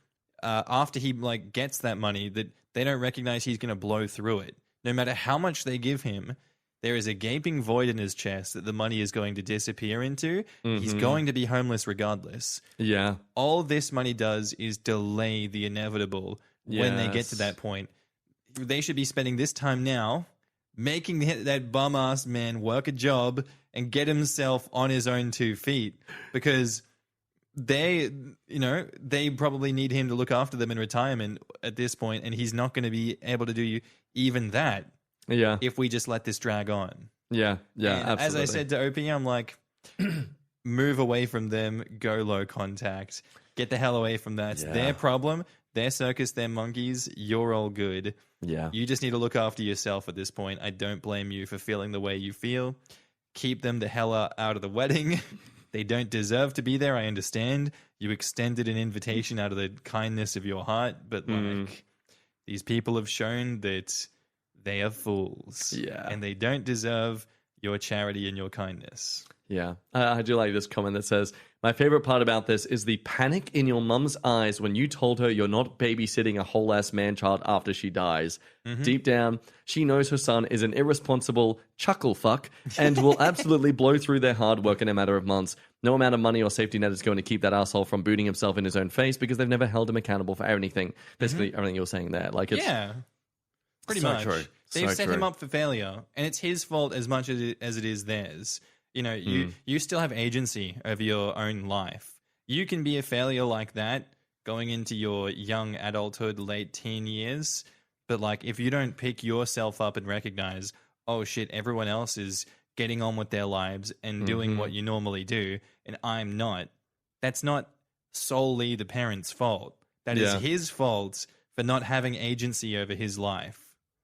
after he, like, gets that money, that they don't recognize he's going to blow through it. No matter how much they give him, there is a gaping void in his chest that the money is going to disappear into. He's going to be homeless regardless. Yeah. All this money does is delay the inevitable when they get to that point. They should be spending this time now making that bum-ass man work a job and get himself on his own 2 feet, because they probably need him to look after them in retirement at this point, and he's not going to be able to do even that. Yeah. If we just let this drag on. Yeah. Yeah. And absolutely. as I said to OP, I'm like, move away from them, go low contact, get the hell away from that. It's their problem, their circus, their monkeys. You're all good. Yeah. You just need to look after yourself at this point. I don't blame you for feeling the way you feel. Keep them the hell out of the wedding. They don't deserve to be there. I understand. You extended an invitation out of the kindness of your heart, but like, these people have shown that they are fools. Yeah. And they don't deserve your charity and your kindness. Yeah. I do like this comment that says, my favorite part about this is the panic in your mum's eyes when you told her you're not babysitting a whole-ass man-child after she dies. Deep down, she knows her son is an irresponsible chuckle fuck and will absolutely blow through their hard work in a matter of months. No amount of money or safety net is going to keep that asshole from booting himself in his own face because they've never held him accountable for anything. Basically, everything you're saying there. Like, it's pretty so much. True. They've So set true. him up for failure, and it's his fault as much as it is theirs. You know, you still have agency over your own life. You can be a failure like that going into your young adulthood, late teen years, but like, if you don't pick yourself up and recognize, oh shit, everyone else is getting on with their lives and doing what you normally do, and I'm not, that's not solely the parent's fault. That is his fault for not having agency over his life.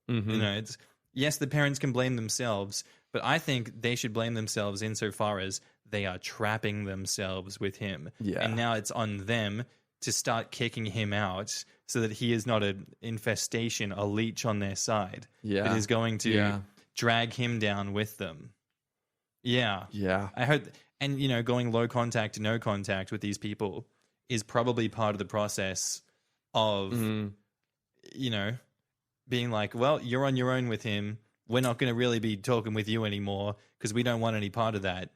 You know, it's, yes, the parents can blame themselves, but I think they should blame themselves insofar as they are trapping themselves with him. Yeah. And now it's on them to start kicking him out so that he is not an infestation, a leech on their side. Yeah. That is going to drag him down with them. Yeah. Yeah. I heard, and, you know, going low contact to no contact with these people is probably part of the process of, you know, being like, well, you're on your own with him. We're not going to really be talking with you anymore because we don't want any part of that.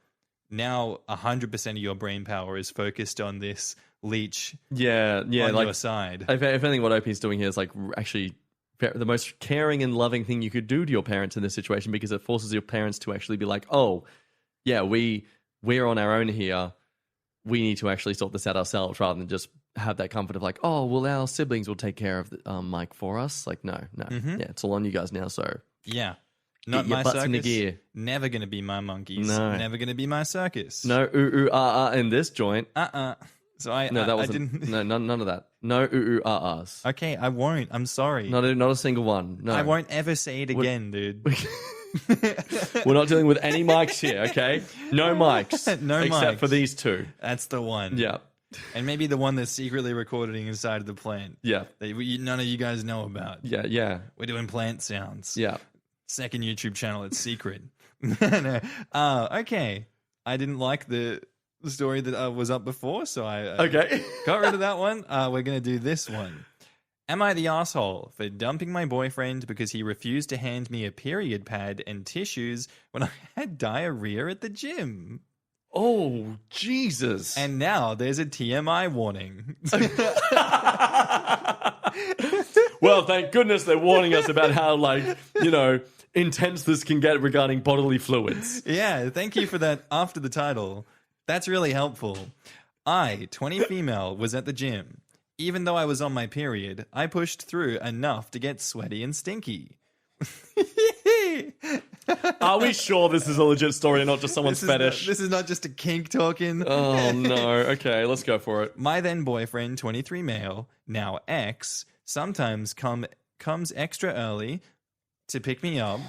Now, 100% of your brain power is focused on this leech on like, your side. If anything, what OP is doing here is like actually the most caring and loving thing you could do to your parents in this situation, because it forces your parents to actually be like, oh, yeah, we're on our own here. We need to actually sort this out ourselves, rather than just have that comfort of like, oh, well, our siblings will take care of Mike for us. Like, no. Yeah, it's all on you guys now, so. Yeah. Not your my butts in the circus. gear. Never going to be my monkeys. No. Never going to be my circus. No in this joint. So I wasn't. didn't. No, none of that. No ahs. Okay, I won't. I'm sorry. Not a single one. No. I won't ever say it again, dude. We're not dealing with any mics here, okay? No mics. No except mics. for these two. That's the one. Yeah. And maybe the one that's secretly recording inside of the plant. Yeah. That none of you guys know about. Yeah. We're doing plant sounds. Yeah. Second YouTube channel, it's secret. No. Okay. I didn't like the story that was up before, so I Okay. got rid of that one. We're going to do this one. Am I the asshole for dumping my boyfriend because he refused to hand me a period pad and tissues when I had diarrhea at the gym? Oh, Jesus. And now there's a TMI warning. Well, thank goodness they're warning us about how, like, you know, intense this can get regarding bodily fluids. Yeah, thank you for that after the title. That's really helpful. I, 20 female, was at the gym. Even though I was on my period, I pushed through enough to get sweaty and stinky. Are we sure this is a legit story and not just someone's fetish? This is not just a kink talking. Oh, no. Okay, let's go for it. My then boyfriend, 23 male, now ex, sometimes comes extra early to pick me up.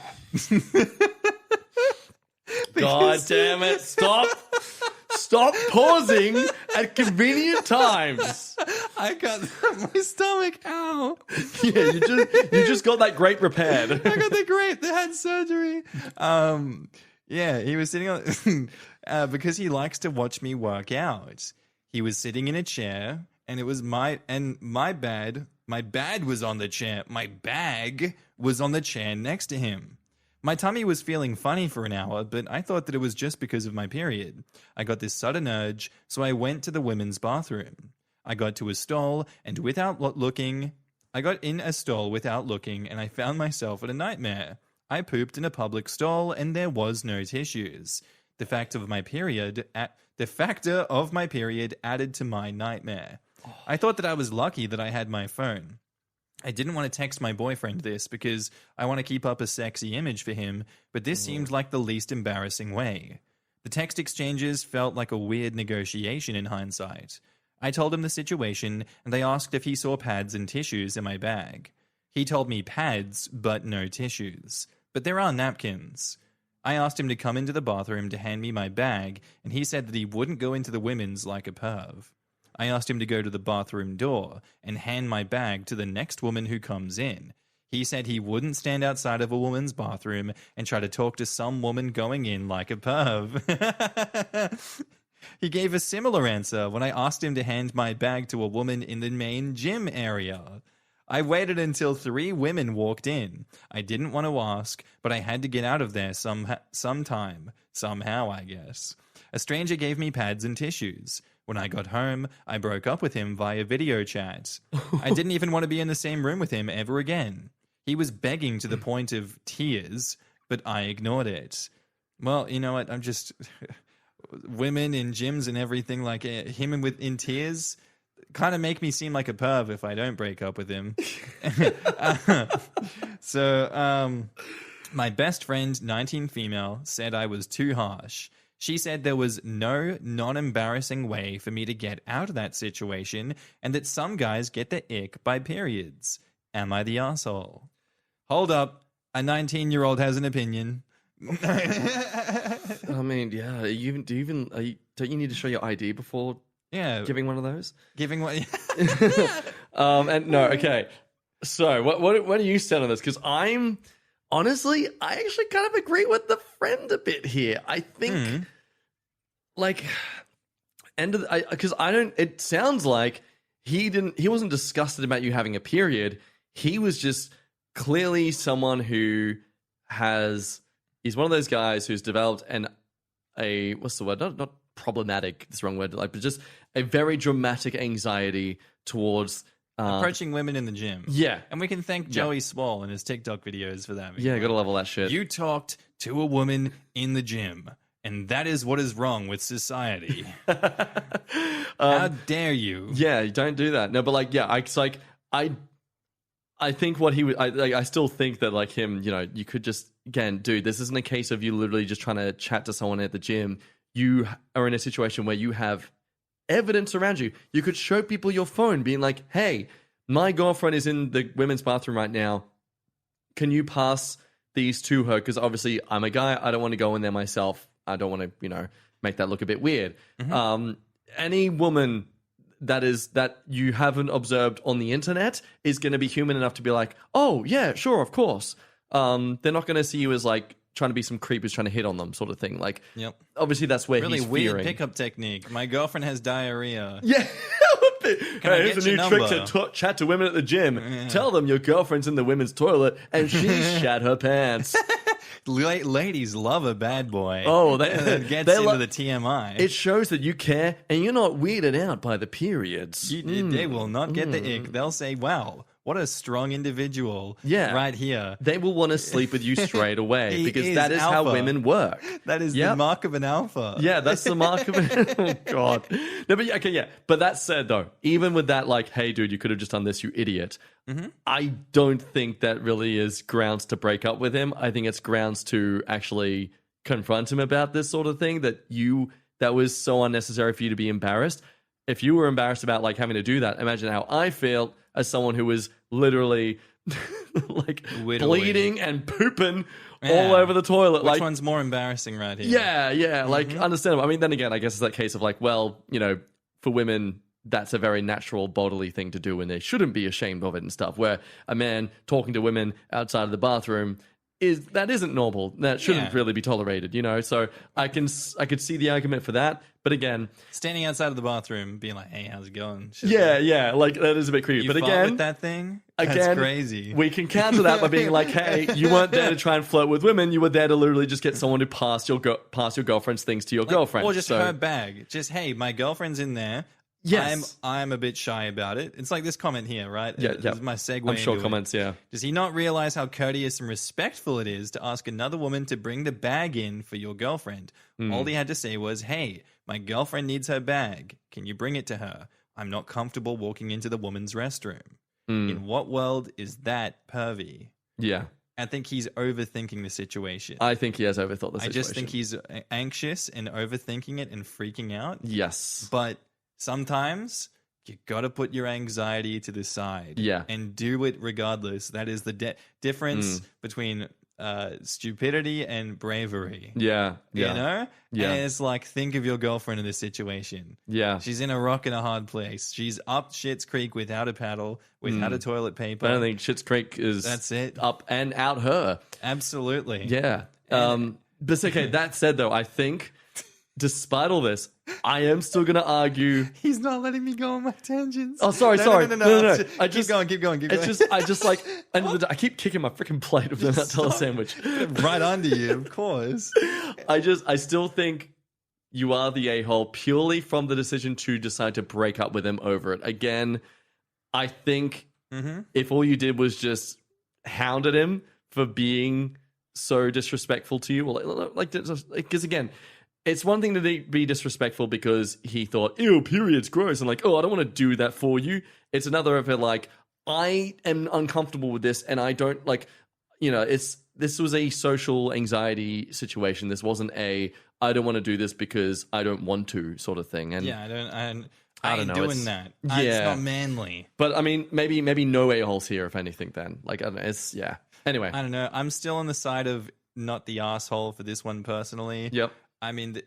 God damn it. Stop pausing at convenient times. I got my stomach. Ow. Yeah, you just got that grate repaired. I got the grape. They had surgery. Yeah, he was sitting on because he likes to watch me work out. He was sitting in a chair, and it was my bag was on the chair. My bag was on the chair next to him. My tummy was feeling funny for an hour, but I thought that it was just because of my period. I got this sudden urge, so I went to the women's bathroom. I got to a stall, and I got in a stall without looking, and I found myself in a nightmare. I pooped in a public stall, and there was no tissues. The factor of my period added to my nightmare. I thought that I was lucky that I had my phone. I didn't want to text my boyfriend this because I want to keep up a sexy image for him, but this seemed like the least embarrassing way. The text exchanges felt like a weird negotiation in hindsight. I told him the situation, and they asked if he saw pads and tissues in my bag. He told me pads, but no tissues. But there are napkins. I asked him to come into the bathroom to hand me my bag, and he said that he wouldn't go into the women's like a perv. I asked him to go to the bathroom door and hand my bag to the next woman who comes in. He said he wouldn't stand outside of a woman's bathroom and try to talk to some woman going in like a perv. He gave a similar answer when I asked him to hand my bag to a woman in the main gym area. I waited until 3 women walked in. I didn't want to ask, but I had to get out of there sometime. Somehow, I guess. A stranger gave me pads and tissues. When I got home, I broke up with him via video chat. I didn't even want to be in the same room with him ever again. He was begging to the point of tears, but I ignored it. Well, you know what? I'm just... Women in gyms and everything, like him in tears, kind of make me seem like a perv if I don't break up with him. My best friend, 19 female, said I was too harsh. She said there was no non-embarrassing way for me to get out of that situation and that some guys get the ick by periods. Am I the asshole? Hold up. A 19-year-old has an opinion. I mean, yeah. Don't you need to show your ID before giving one of those? Giving one? And no, okay. So what do you stand on this? Because I actually kind of agree with the friend a bit here. I think, it sounds like he wasn't disgusted about you having a period. He was just clearly someone who he's one of those guys who's developed what's the word? Not problematic, that's the wrong word, but just a very dramatic anxiety towards approaching women in the gym. Yeah. And we can thank Joey Swall and his TikTok videos for that. Yeah, gotta level that shit. You talked to a woman in the gym, and that is what is wrong with society. How dare you? Yeah, don't do that. No, but I think what he would, I still think that like him, you could just, again, dude, this isn't a case of you literally just trying to chat to someone at the gym. You are in a situation where you have evidence around you. You could show people your phone being like, hey, my girlfriend is in the women's bathroom right now. Can you pass these to her? Because obviously I'm a guy. I don't want to go in there myself. I don't want to, make that look a bit weird. Mm-hmm. Any woman that you haven't observed on the internet is going to be human enough to be like, oh, yeah, sure, of course. They're not going to see you as like trying to be some creep who's trying to hit on them sort of thing. Like, obviously that's where really he's weird fearing. Pickup technique. My girlfriend has diarrhea. Yeah. Hey, here's a new trick to chat to women at the gym. Yeah. Tell them your girlfriend's in the women's toilet and she's shat her pants. Ladies love a bad boy. Oh, that gets into the TMI. It shows that you care and you're not weirded out by the periods. They will not get the ick. They'll say, wow, What a strong individual. Yeah. Right here. They will want to sleep with you straight away because is that is how alpha. women work. That is the mark of an alpha. Yeah, that's the mark of it. Oh, God. No, but okay, yeah. But that said, though, even with that, like, hey, dude, you could have just done this, you idiot. I don't think that really is grounds to break up with him. I think it's grounds to actually confront him about this sort of thing that was so unnecessary for you to be embarrassed. If you were embarrassed about like having to do that, imagine how I feel as someone who was literally like bleeding and pooping all over the toilet. Which one's more embarrassing right here? Yeah, like understandable. I mean, then again, I guess it's that case of like, well, for women, that's a very natural bodily thing to do and they shouldn't be ashamed of it and stuff. Where a man talking to women outside of the bathroom isn't normal. That shouldn't really be tolerated, So I could see the argument for that, but again, standing outside of the bathroom, being like, "Hey, how's it going?" Yeah, like that is a bit creepy. But again, with that thing, that's crazy. We can counter that by being like, "Hey, you weren't there to try and flirt with women. You were there to literally just get someone to pass your girlfriend's things to your girlfriend, or just her bag. Just hey, my girlfriend's in there." Yes. I'm a bit shy about it. It's like this comment here, right? Yeah. This is my segue. I'm sure into comments, it. yeah. Does he not realize how courteous and respectful it is to ask another woman to bring the bag in for your girlfriend? All he had to say was, hey, my girlfriend needs her bag. Can you bring it to her? I'm not comfortable walking into the woman's restroom. In what world is that pervy? Yeah. I think he's overthinking the situation. I think he has overthought the situation. I just think he's anxious and overthinking it and freaking out. Yes. But sometimes you got to put your anxiety to the side and do it regardless. That is the difference between stupidity and bravery. Yeah. You know? Yeah. And it's like, think of your girlfriend in this situation. Yeah. She's in a rock and a hard place. She's up Schitt's Creek without a paddle, without a toilet paper. I don't think Schitt's Creek is That's it. up and out her. Absolutely. Yeah. But okay, that said though, I think despite all this, I am still going to argue. He's not letting me go on my tangents. Oh, sorry. No. Keep going. I keep kicking my freaking plate of the Nutella sandwich right under you, of course. I still think you are the a-hole purely from the decision to decide to break up with him over it. Again, I think if all you did was just hounded him for being so disrespectful to you, or because again, it's one thing to be disrespectful because he thought, ew, period's gross. And like, oh, I don't want to do that for you. It's another of it like, I am uncomfortable with this and I don't this was a social anxiety situation. This wasn't I don't want to do this because I don't want to sort of thing. And yeah, I ain't doing that. Yeah. It's not manly. But I mean, maybe no a-holes here, if anything, then. Like, I don't know. Anyway. I don't know. I'm still on the side of not the asshole for this one personally. Yep. I mean,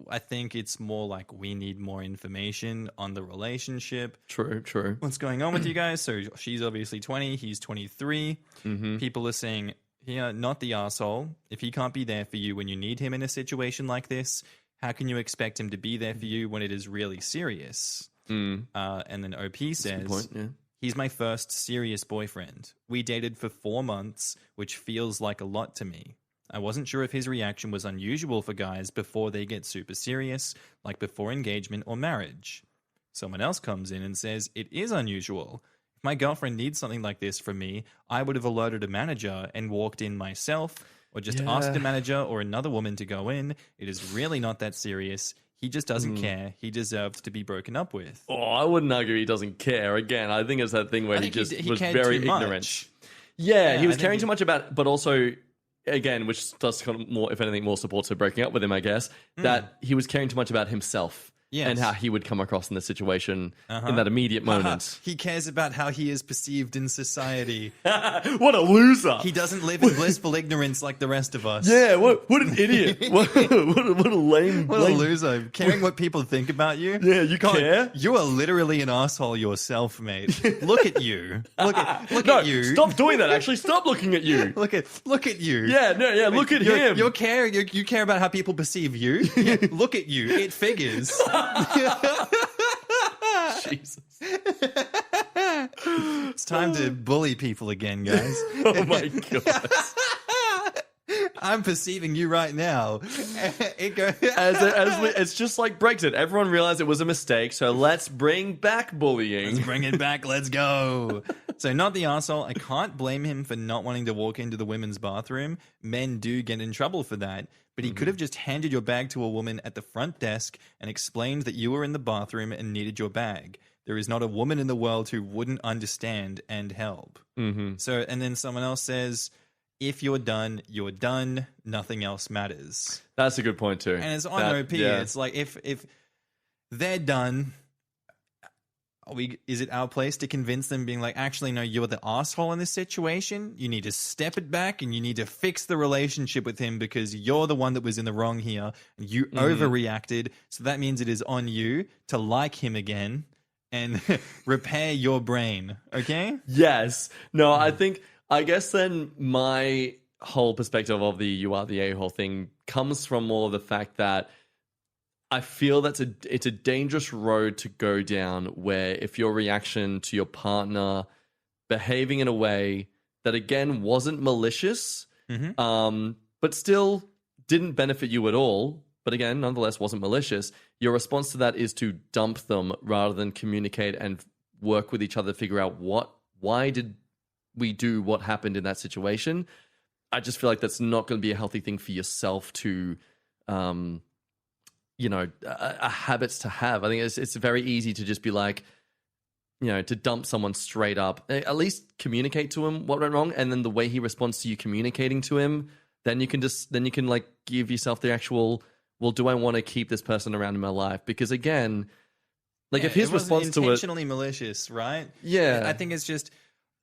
I think it's more like we need more information on the relationship. True. What's going on with you guys? So she's obviously 20, he's 23. People are saying, not the asshole. If he can't be there for you when you need him in a situation like this, how can you expect him to be there for you when it is really serious? And then OP says, he's my first serious boyfriend. We dated for 4 months, which feels like a lot to me. I wasn't sure if his reaction was unusual for guys before they get super serious, like before engagement or marriage. Someone else comes in and says, it is unusual. If my girlfriend needs something like this from me, I would have alerted a manager and walked in myself, or just asked a manager or another woman to go in. It is really not that serious. He just doesn't care. He deserved to be broken up with. Oh, I wouldn't argue he doesn't care. Again, I think it's that thing where he was very ignorant. Much. Yeah, he was caring too much about, but also, again, which does kind of more, if anything, more supports for breaking up with him, I guess, that he was caring too much about himself. Yes. And how he would come across in the situation in that immediate moment. He cares about how he is perceived in society. What a loser. He doesn't live in blissful ignorance like the rest of us. Yeah, what an idiot. what a lame... What a loser. Caring what people think about you. Yeah, you care? You are literally an asshole yourself, mate. Look at you. Look at you. Stop doing that, actually. Stop looking at you. Look at you. Yeah, look at him. You care about how people perceive you. Yeah, look at you. It figures. Jesus. It's time to bully people again, guys. Oh my god. I'm perceiving you right now. It goes. It's just like Brexit. Everyone realized it was a mistake, so let's bring back bullying. Let's bring it back. Let's go. So not the arsehole. I can't blame him for not wanting to walk into the women's bathroom. Men do get in trouble for that. But he could have just handed your bag to a woman at the front desk and explained that you were in the bathroom and needed your bag. There is not a woman in the world who wouldn't understand and help. Mm-hmm. So, and then someone else says, if you're done, you're done. Nothing else matters. That's a good point too. And it's on OP. Yeah. It's like, if they're done, is it our place to convince them, being like, actually, no, you're the asshole in this situation. You need to step it back and you need to fix the relationship with him because you're the one that was in the wrong here. You overreacted. So that means it is on you to like him again and repair your brain. Okay? Yes. No, I guess then my whole perspective of the you are the a-hole thing comes from more of the fact that I feel it's a dangerous road to go down, where if your reaction to your partner behaving in a way that, again, wasn't malicious, but still didn't benefit you at all, but again, nonetheless wasn't malicious, your response to that is to dump them rather than communicate and work with each other to figure out why did we do what happened in that situation. I just feel like that's not going to be a healthy thing for yourself to... habits to have. I think it's very easy to just be like, to dump someone straight up. At least communicate to him what went wrong, and then the way he responds to you communicating to him, then you can like give yourself the actual, well, do I want to keep this person around in my life? Because again, like if his response to it intentionally malicious, right? Yeah, I think it's just,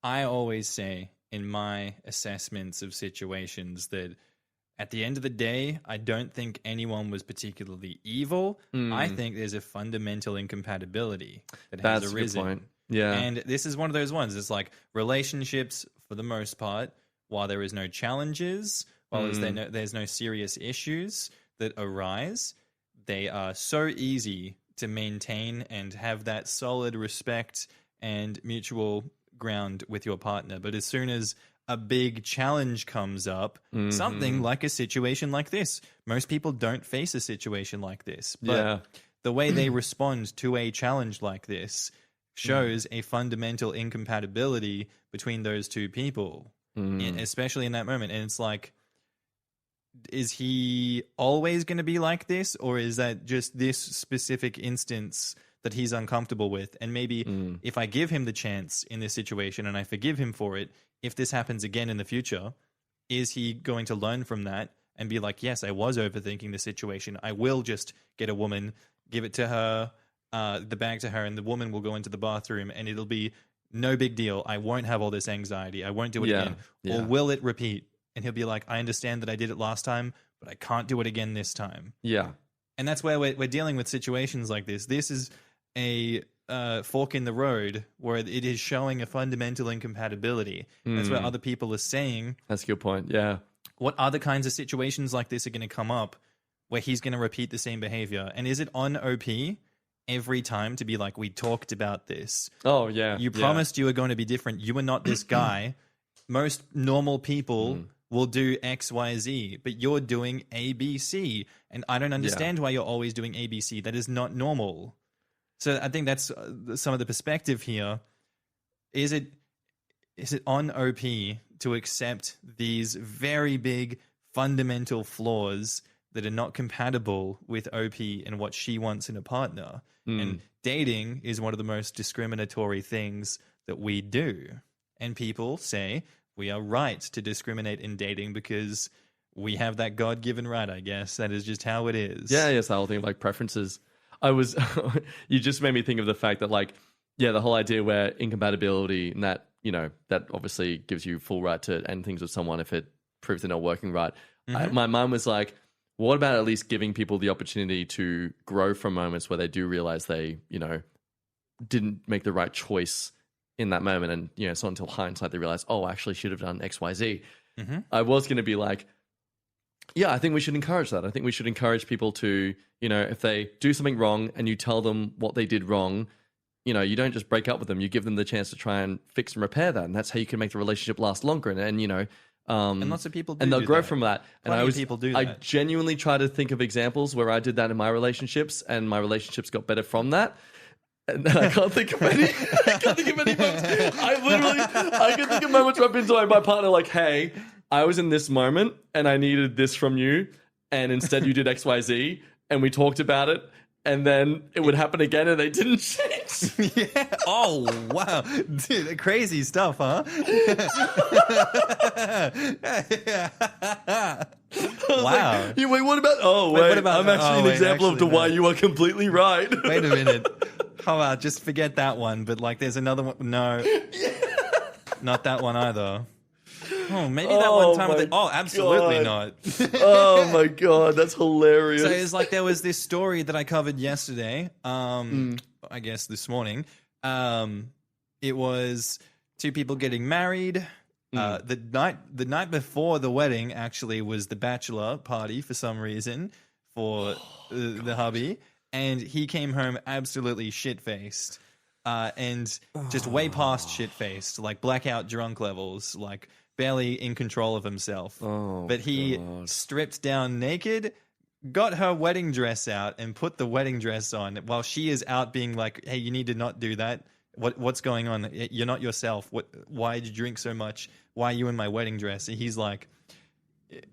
I always say in my assessments of situations that, at the end of the day, I don't think anyone was particularly evil. I think there's a fundamental incompatibility that has arisen. That's a good point. Yeah. And this is one of those ones. It's like relationships, for the most part, while there is no challenges, while there's no serious issues that arise, they are so easy to maintain and have that solid respect and mutual ground with your partner. But as soon as a big challenge comes up, something like a situation like this. Most people don't face a situation like this, but the way they respond to a challenge like this shows a fundamental incompatibility between those two people, especially in that moment. And it's like, is he always going to be like this, or is that just this specific instance that he's uncomfortable with? And maybe if I give him the chance in this situation and I forgive him for it, if this happens again in the future, is he going to learn from that and be like, yes, I was overthinking the situation. I will just get a woman, give it to her, the bag to her, and the woman will go into the bathroom and it'll be no big deal. I won't have all this anxiety. I won't do it again. Or will it repeat? And he'll be like, I understand that I did it last time, but I can't do it again this time. Yeah. And that's where we're dealing with situations like this. This is a fork in the road where it is showing a fundamental incompatibility. That's what other people are saying. That's a good point. Yeah. What other kinds of situations like this are going to come up where he's going to repeat the same behavior? And is it on OP every time to be like, we talked about this? Oh, yeah. You promised you were going to be different. You were not this guy. Most normal people will do X, Y, Z, but you're doing A, B, C. And I don't understand why you're always doing A, B, C. That is not normal. So I think that's some of the perspective here. Is it on OP to accept these very big fundamental flaws that are not compatible with OP and what she wants in a partner? And dating is one of the most discriminatory things that we do. And people say we are right to discriminate in dating because we have that God-given right, I guess. That is just how it is. Yeah, yes, the whole thing of like preferences. You just made me think of the fact that like, the whole idea where incompatibility and that, that obviously gives you full right to end things with someone if it proves they're not working right. My mind was like, what about at least giving people the opportunity to grow from moments where they do realize they, didn't make the right choice in that moment. And, it's not until hindsight they realize, oh, I actually should have done X, Y, Z. I was going to be like, I think we should encourage that. I think we should encourage people to, if they do something wrong and you tell them what they did wrong, you don't just break up with them. You give them the chance to try and fix and repair that. And that's how you can make the relationship last longer. And And lots of people do. And they'll do grow that. from that. And Plenty of people do I that. genuinely try to think of examples where I did that in my relationships, and my relationships got better from that. And I can't think of any. I can't think of any moments. I can think of moments where I've been to my partner like, "Hey, I was in this moment, and I needed this from you, and instead you did X, Y, Z, and we talked about it." And then it would happen again, and they didn't change. Yeah. Oh, wow. Dude, crazy stuff, huh? Wow. Yeah, wait, what about? Oh, wait. what about- I'm actually oh, an wait, example of actually, why no. you are completely right. Wait a minute. How about just forget that one, but like there's another one. No. Not that one either. Oh, maybe that Oh, one time my with the, oh, absolutely God. not. Oh my god, that's hilarious. So it's like there was this story that I covered yesterday. I guess this morning. It was two people getting married. The night before the wedding actually was the bachelor party for some reason for the hubby, and he came home absolutely shit faced, and just way past shit faced, like blackout drunk levels, like barely in control of himself. But he stripped down naked, got her wedding dress out, and put the wedding dress on while she is out being like, "Hey, you need to not do that. What's going on? You're not yourself. Why did you drink so much? Why are you in my wedding dress?" And he's like,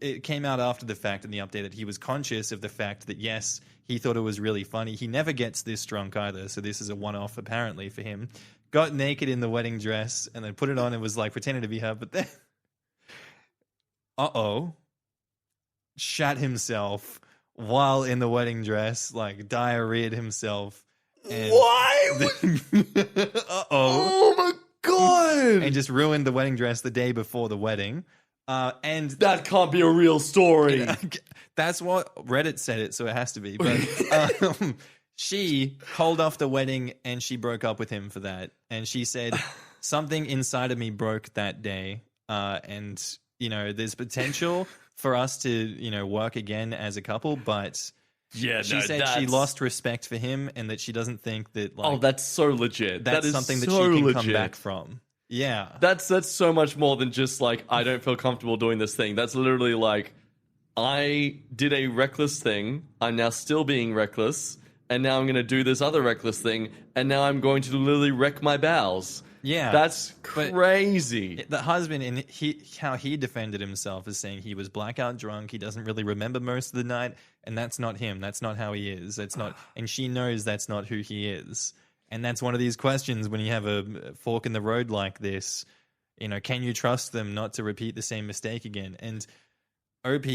it came out after the fact in the update that he was conscious of the fact that, yes, he thought it was really funny. He never gets this drunk either, so this is a one-off apparently for him. Got naked in the wedding dress and then put it on and was like pretending to be her, but then shat himself while in the wedding dress, like diarrheaed himself. And Why? Oh my god! And just ruined the wedding dress the day before the wedding. And that can't be a real story. that's what Reddit said it, so it has to be. But she called off the wedding and she broke up with him for that. And she said, something inside of me broke that day. And, there's potential for us to, work again as a couple, but Yeah, she said she lost respect for him and that she doesn't think that, like, oh, that's so legit. that's That is something that so she can legit. come back from. Yeah. That's so much more than just like, I don't feel comfortable doing this thing. That's literally like, I did a reckless thing. I'm now still being reckless. And now I'm going to do this other reckless thing. And now I'm going to literally wreck my bowels. Yeah. That's But crazy. the husband, and how he defended himself is saying he was blackout drunk. He doesn't really remember most of the night. And that's not him. That's not how he is. That's not, and she knows that's not who he is. And that's one of these questions when you have a fork in the road like this. Can you trust them not to repeat the same mistake again? And OP,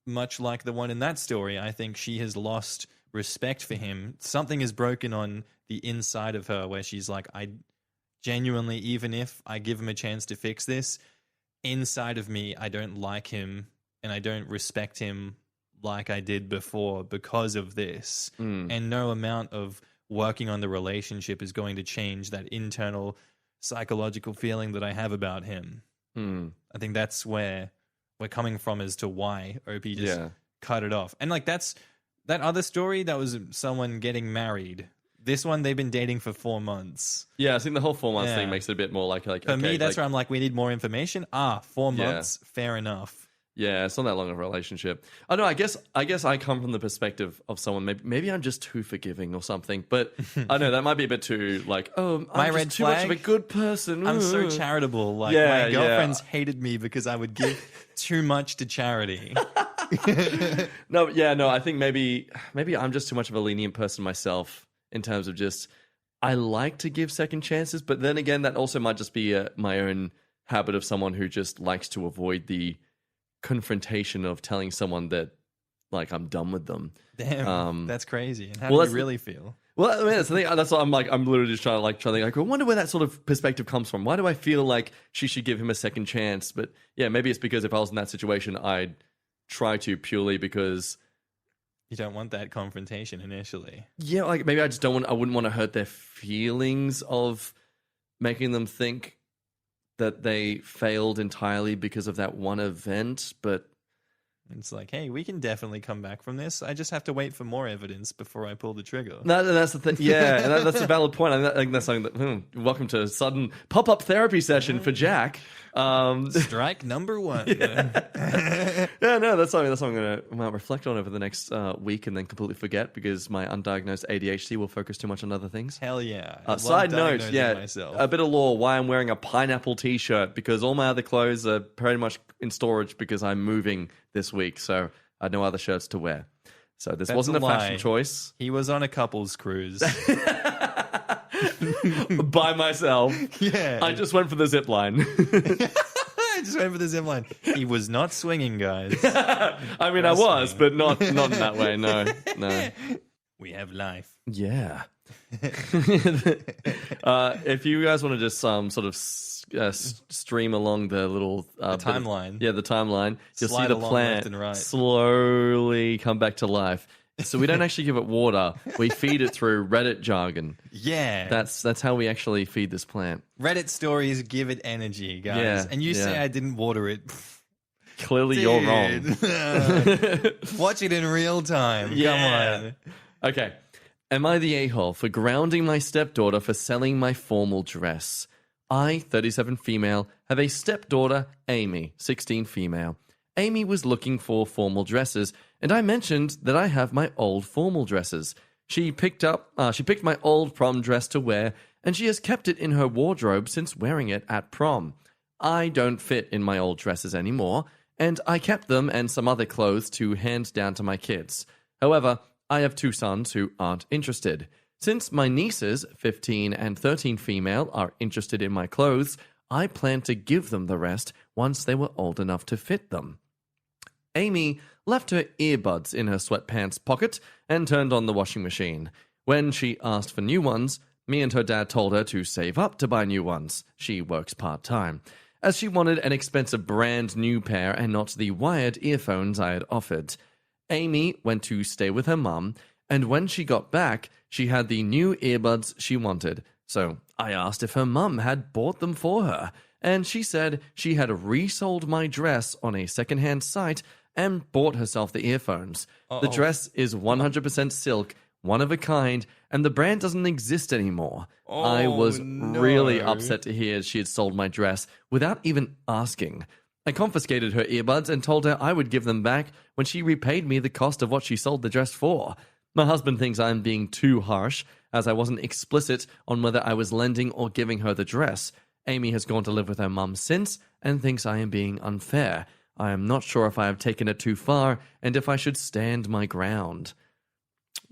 much like the one in that story, I think she has lost respect for him. Something is broken on the inside of her where she's like, I genuinely, even if I give him a chance to fix this, inside of me, I don't like him and I don't respect him like I did before because of this. And no amount of working on the relationship is going to change that internal psychological feeling that I have about him. I think that's where we're coming from as to why OP just cut it off. And like that other story, that was someone getting married. This one, they've been dating for 4 months. Yeah, I think the whole 4 months Yeah. thing makes it a bit more like For okay, me, that's like, where I'm like, we need more information. 4 Yeah. months, fair enough. yeah, it's not that long of a relationship. I know. I guess I come from the perspective of someone. Maybe I'm just too forgiving or something. But I know that might be a bit too like. Oh, I'm My just red too much of a flag? good person. I'm so Ooh. charitable. Like, Yeah, my girlfriends hated me because I would give too much to charity. No, I think maybe I'm just too much of a lenient person myself in terms of just I like to give second chances, but then again, that also might just be my own habit of someone who just likes to avoid the confrontation of telling someone that like I'm done with them. Damn, that's crazy. And how well, do that's you really feel? Well, I mean, that's the thing. That's what I'm like. I'm literally just trying to think. Like, I wonder where that sort of perspective comes from. Why do I feel like she should give him a second chance? But yeah, maybe it's because if I was in that situation, I'd try to purely because You don't want that confrontation initially. yeah, like maybe I wouldn't want to hurt their feelings of making them think that they failed entirely because of that one event. But It's like, hey, we can definitely come back from this. I just have to wait for more evidence before I pull the trigger. That's the thing. Yeah, and that's a valid point. I think that's something that. Welcome to a sudden pop-up therapy session for Jack. Strike number 1. Yeah, no, that's something I'm going to reflect on over the next week and then completely forget because my undiagnosed ADHD will focus too much on other things. Hell yeah. Side note, myself. a bit of lore why I'm wearing a pineapple t-shirt because all my other clothes are pretty much in storage because I'm moving this week, so I had no other shirts to wear. So this wasn't a fashion choice. He was on a couple's cruise. By myself. Yeah. I just went for the zip line. I just went for the zip line. He was not swinging, guys. I mean, I was, but not in that way. No. We have life. Yeah. If you guys want to just sort of stream along the little timeline. The timeline. You'll Slide see the along plant left and right. slowly come back to life. So we don't actually give it water. We feed it through Reddit jargon. Yeah. That's how we actually feed this plant. Reddit stories give it energy, guys. Yeah, and you say I didn't water it. Clearly Dude. you're wrong. Watch it in real time. Yeah. Come on. Okay. Am I the a-hole for grounding my stepdaughter for selling my formal dress? I, 37 female, have a stepdaughter, Amy, 16 female. Amy was looking for formal dresses, and I mentioned that I have my old formal dresses. She picked my old prom dress to wear, and she has kept it in her wardrobe since wearing it at prom. I don't fit in my old dresses anymore, and I kept them and some other clothes to hand down to my kids. However, I have 2 sons who aren't interested. Since my nieces, 15 and 13 female, are interested in my clothes, I plan to give them the rest once they were old enough to fit them. Amy left her earbuds in her sweatpants pocket and turned on the washing machine. When she asked for new ones, me and her dad told her to save up to buy new ones. She works part-time, as she wanted an expensive brand new pair and not the wired earphones I had offered. Amy went to stay with her mum, and when she got back, she had the new earbuds she wanted. So I asked if her mum had bought them for her, and she said she had resold my dress on a secondhand site and bought herself the earphones. Uh-oh. The dress is 100% silk, one of a kind, and the brand doesn't exist anymore. I was really upset to hear she had sold my dress without even asking. I confiscated her earbuds and told her I would give them back when she repaid me the cost of what she sold the dress for. My husband thinks I'm being too harsh, as I wasn't explicit on whether I was lending or giving her the dress. Amy has gone to live with her mum since and thinks I am being unfair. I am not sure if I have taken it too far and if I should stand my ground.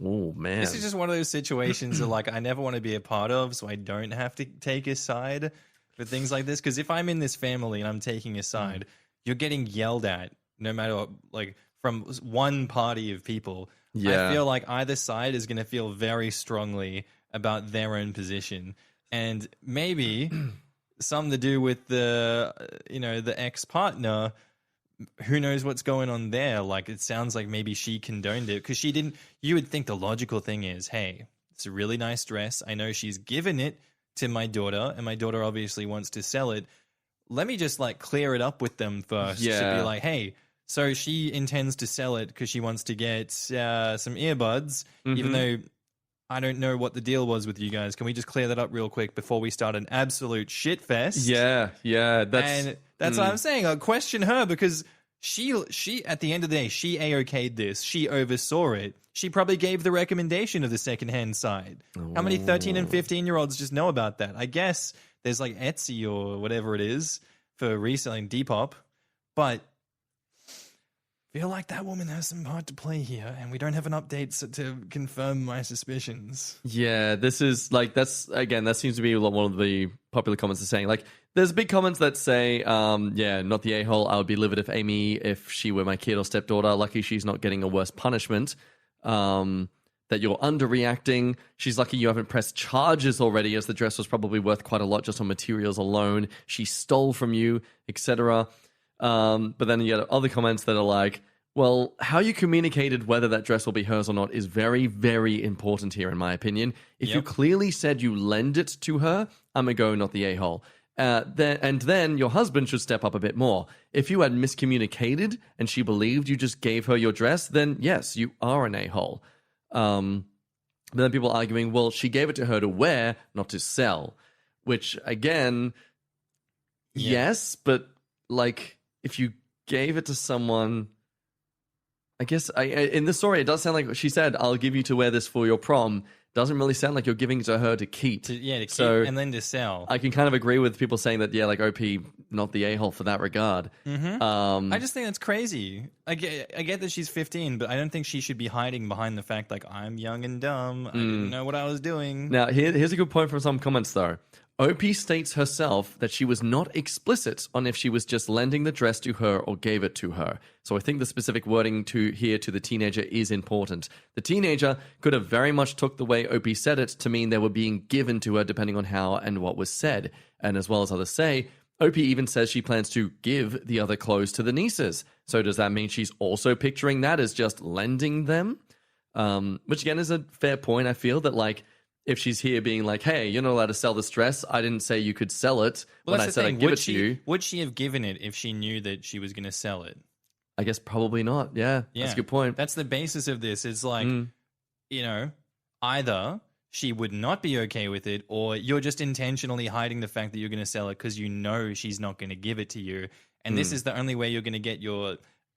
Oh, man. This is just one of those situations that, like, I never want to be a part of, so I don't have to take a side for things like this. Because if I'm in this family and I'm taking a side, you're getting yelled at no matter what, like, from one party of people. Yeah. I feel like either side is going to feel very strongly about their own position. And maybe something to do with the ex-partner. Who knows what's going on there? Like, it sounds like maybe she condoned it because she didn't. You would think the logical thing is, hey, it's a really nice dress. I know she's given it to my daughter, and my daughter obviously wants to sell it. Let me just, like, clear it up with them first. Yeah. To be like, hey, so she intends to sell it because she wants to get some earbuds, even though I don't know what the deal was with you guys. Can we just clear that up real quick before we start an absolute shit fest? Yeah. That's what I'm saying. I'll question her because she at the end of the day, she A-okayed this. She oversaw it. She probably gave the recommendation of the secondhand side. How many 13 and 15-year-olds just know about that? I guess there's like Etsy or whatever it is for reselling Depop, but I feel like that woman has some part to play here, and we don't have an update to confirm my suspicions. Yeah, this is like that seems to be one of the popular comments are saying. Like, there's big comments that say, not the a-hole. I would be livid if she were my kid or stepdaughter. Lucky she's not getting a worse punishment. That you're underreacting. She's lucky you haven't pressed charges already, as the dress was probably worth quite a lot just on materials alone. She stole from you, etc. But then you get other comments that are like, well, how you communicated whether that dress will be hers or not is very, very important here, in my opinion. If you clearly said you lend it to her, I'm a go, not the a-hole. Then your husband should step up a bit more. If you had miscommunicated and she believed you just gave her your dress, then yes, you are an a-hole. But then people arguing, well, she gave it to her to wear, not to sell. Which, again, yes, but like if you gave it to someone... I guess in the story, it does sound like she said, I'll give you to wear this for your prom. Doesn't really sound like you're giving it to her to keep. To keep so and then to sell. I can kind of agree with people saying that, like OP, not the a-hole for that regard. Mm-hmm. I just think that's crazy. I get that she's 15, but I don't think she should be hiding behind the fact, like, I'm young and dumb. I didn't know what I was doing. Now, here's a good point from some comments, though. OP states herself that she was not explicit on if she was just lending the dress to her or gave it to her. So I think the specific wording to the teenager is important. The teenager could have very much took the way OP said it to mean they were being given to her depending on how and what was said. And as well as others say, OP even says she plans to give the other clothes to the nieces. So does that mean she's also picturing that as just lending them? Which again is a fair point. I feel that like, if she's here being like, hey, you're not allowed to sell this dress. I didn't say you could sell it when I said I'd give it to you. Would she have given it if she knew that she was going to sell it? I guess probably not. Yeah, that's a good point. That's the basis of this. It's like, either she would not be okay with it or you're just intentionally hiding the fact that you're going to sell it because you know she's not going to give it to you. And this is the only way you're going to get your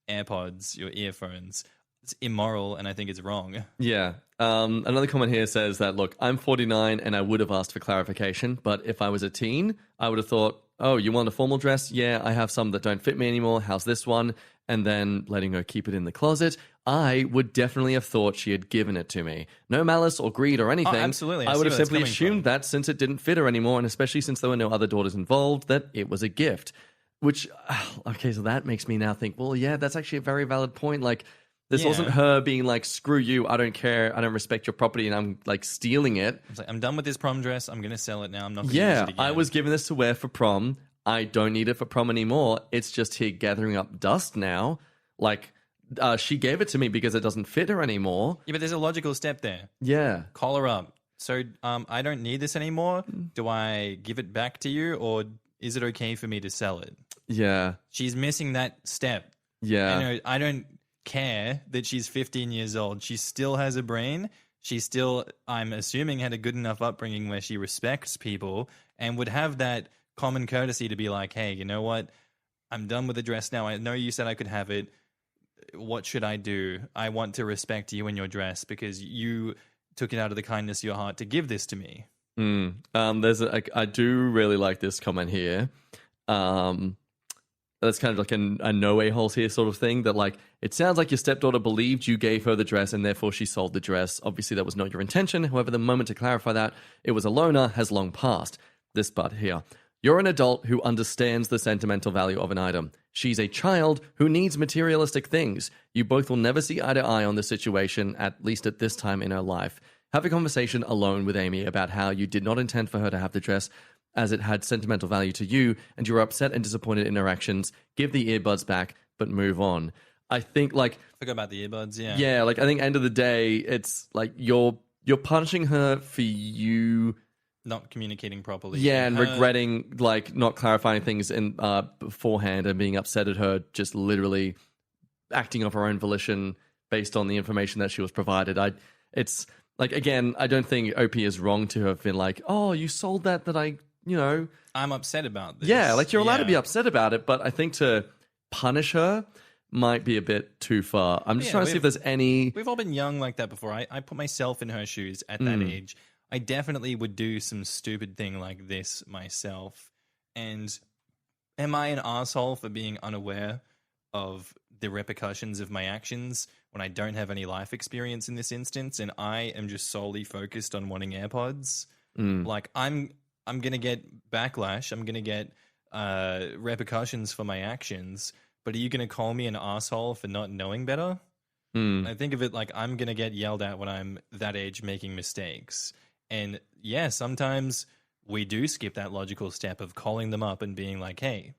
AirPods, your earphones. It's immoral, and I think it's wrong. Yeah. Another comment here says that, look, I'm 49 and I would have asked for clarification, but if I was a teen, I would have thought, oh, you want a formal dress? Yeah, I have some that don't fit me anymore. How's this one? And then letting her keep it in the closet. I would definitely have thought she had given it to me. No malice or greed or anything. Oh, absolutely. I would have simply assumed that since it didn't fit her anymore, and especially since there were no other daughters involved, that it was a gift. Which, okay, so that makes me now think, well, yeah, that's actually a very valid point. Like, this wasn't her being like, screw you, I don't care, I don't respect your property, and I'm like stealing it. It's like, I'm done with this prom dress, I'm going to sell it now, I'm not going to use it again. I was given this to wear for prom. I don't need it for prom anymore. It's just here gathering up dust now. Like, she gave it to me because it doesn't fit her anymore. Yeah, but there's a logical step there. Yeah. Call her up. So, I don't need this anymore. Do I give it back to you, or is it okay for me to sell it? Yeah. She's missing that step. Yeah. I don't care that she's 15 years old. She still has a brain. She still, I'm assuming, had a good enough upbringing where she respects people and would have that common courtesy to be like, hey, you know what? I'm done with the dress now. I know you said I could have it. What should I do? I want to respect you and your dress because you took it out of the kindness of your heart to give this to me. I do really like this comment here. That's kind of like a no a-holes here sort of thing, that like, it sounds like your stepdaughter believed you gave her the dress and therefore she sold the dress. Obviously that was not your intention. However, the moment to clarify that it was a loaner has long passed. This part here. You're an adult who understands the sentimental value of an item. She's a child who needs materialistic things. You both will never see eye to eye on the situation, at least at this time in her life. Have a conversation alone with Amy about how you did not intend for her to have the dress, as it had sentimental value to you, and you were upset and disappointed in her actions. Give the earbuds back, but move on. I think, like... Forgot about the earbuds, yeah. Yeah, like, I think end of the day, it's like you're punishing her for you... not communicating properly. Yeah, and regretting, like, not clarifying things in beforehand and being upset at her just literally acting of her own volition based on the information that she was provided. It's... Like, again, I don't think OP is wrong to have been like, oh, you sold that I'm upset about this. Yeah, like, you're allowed to be upset about it, but I think to punish her might be a bit too far. I'm just trying to see if there's any... We've all been young like that before. I put myself in her shoes at that age. I definitely would do some stupid thing like this myself. And am I an asshole for being unaware of the repercussions of my actions when I don't have any life experience in this instance and I am just solely focused on wanting AirPods? Like, I'm going to get backlash. I'm going to get repercussions for my actions. But are you going to call me an asshole for not knowing better? I think of it like I'm going to get yelled at when I'm that age making mistakes. And yeah, sometimes we do skip that logical step of calling them up and being like, hey,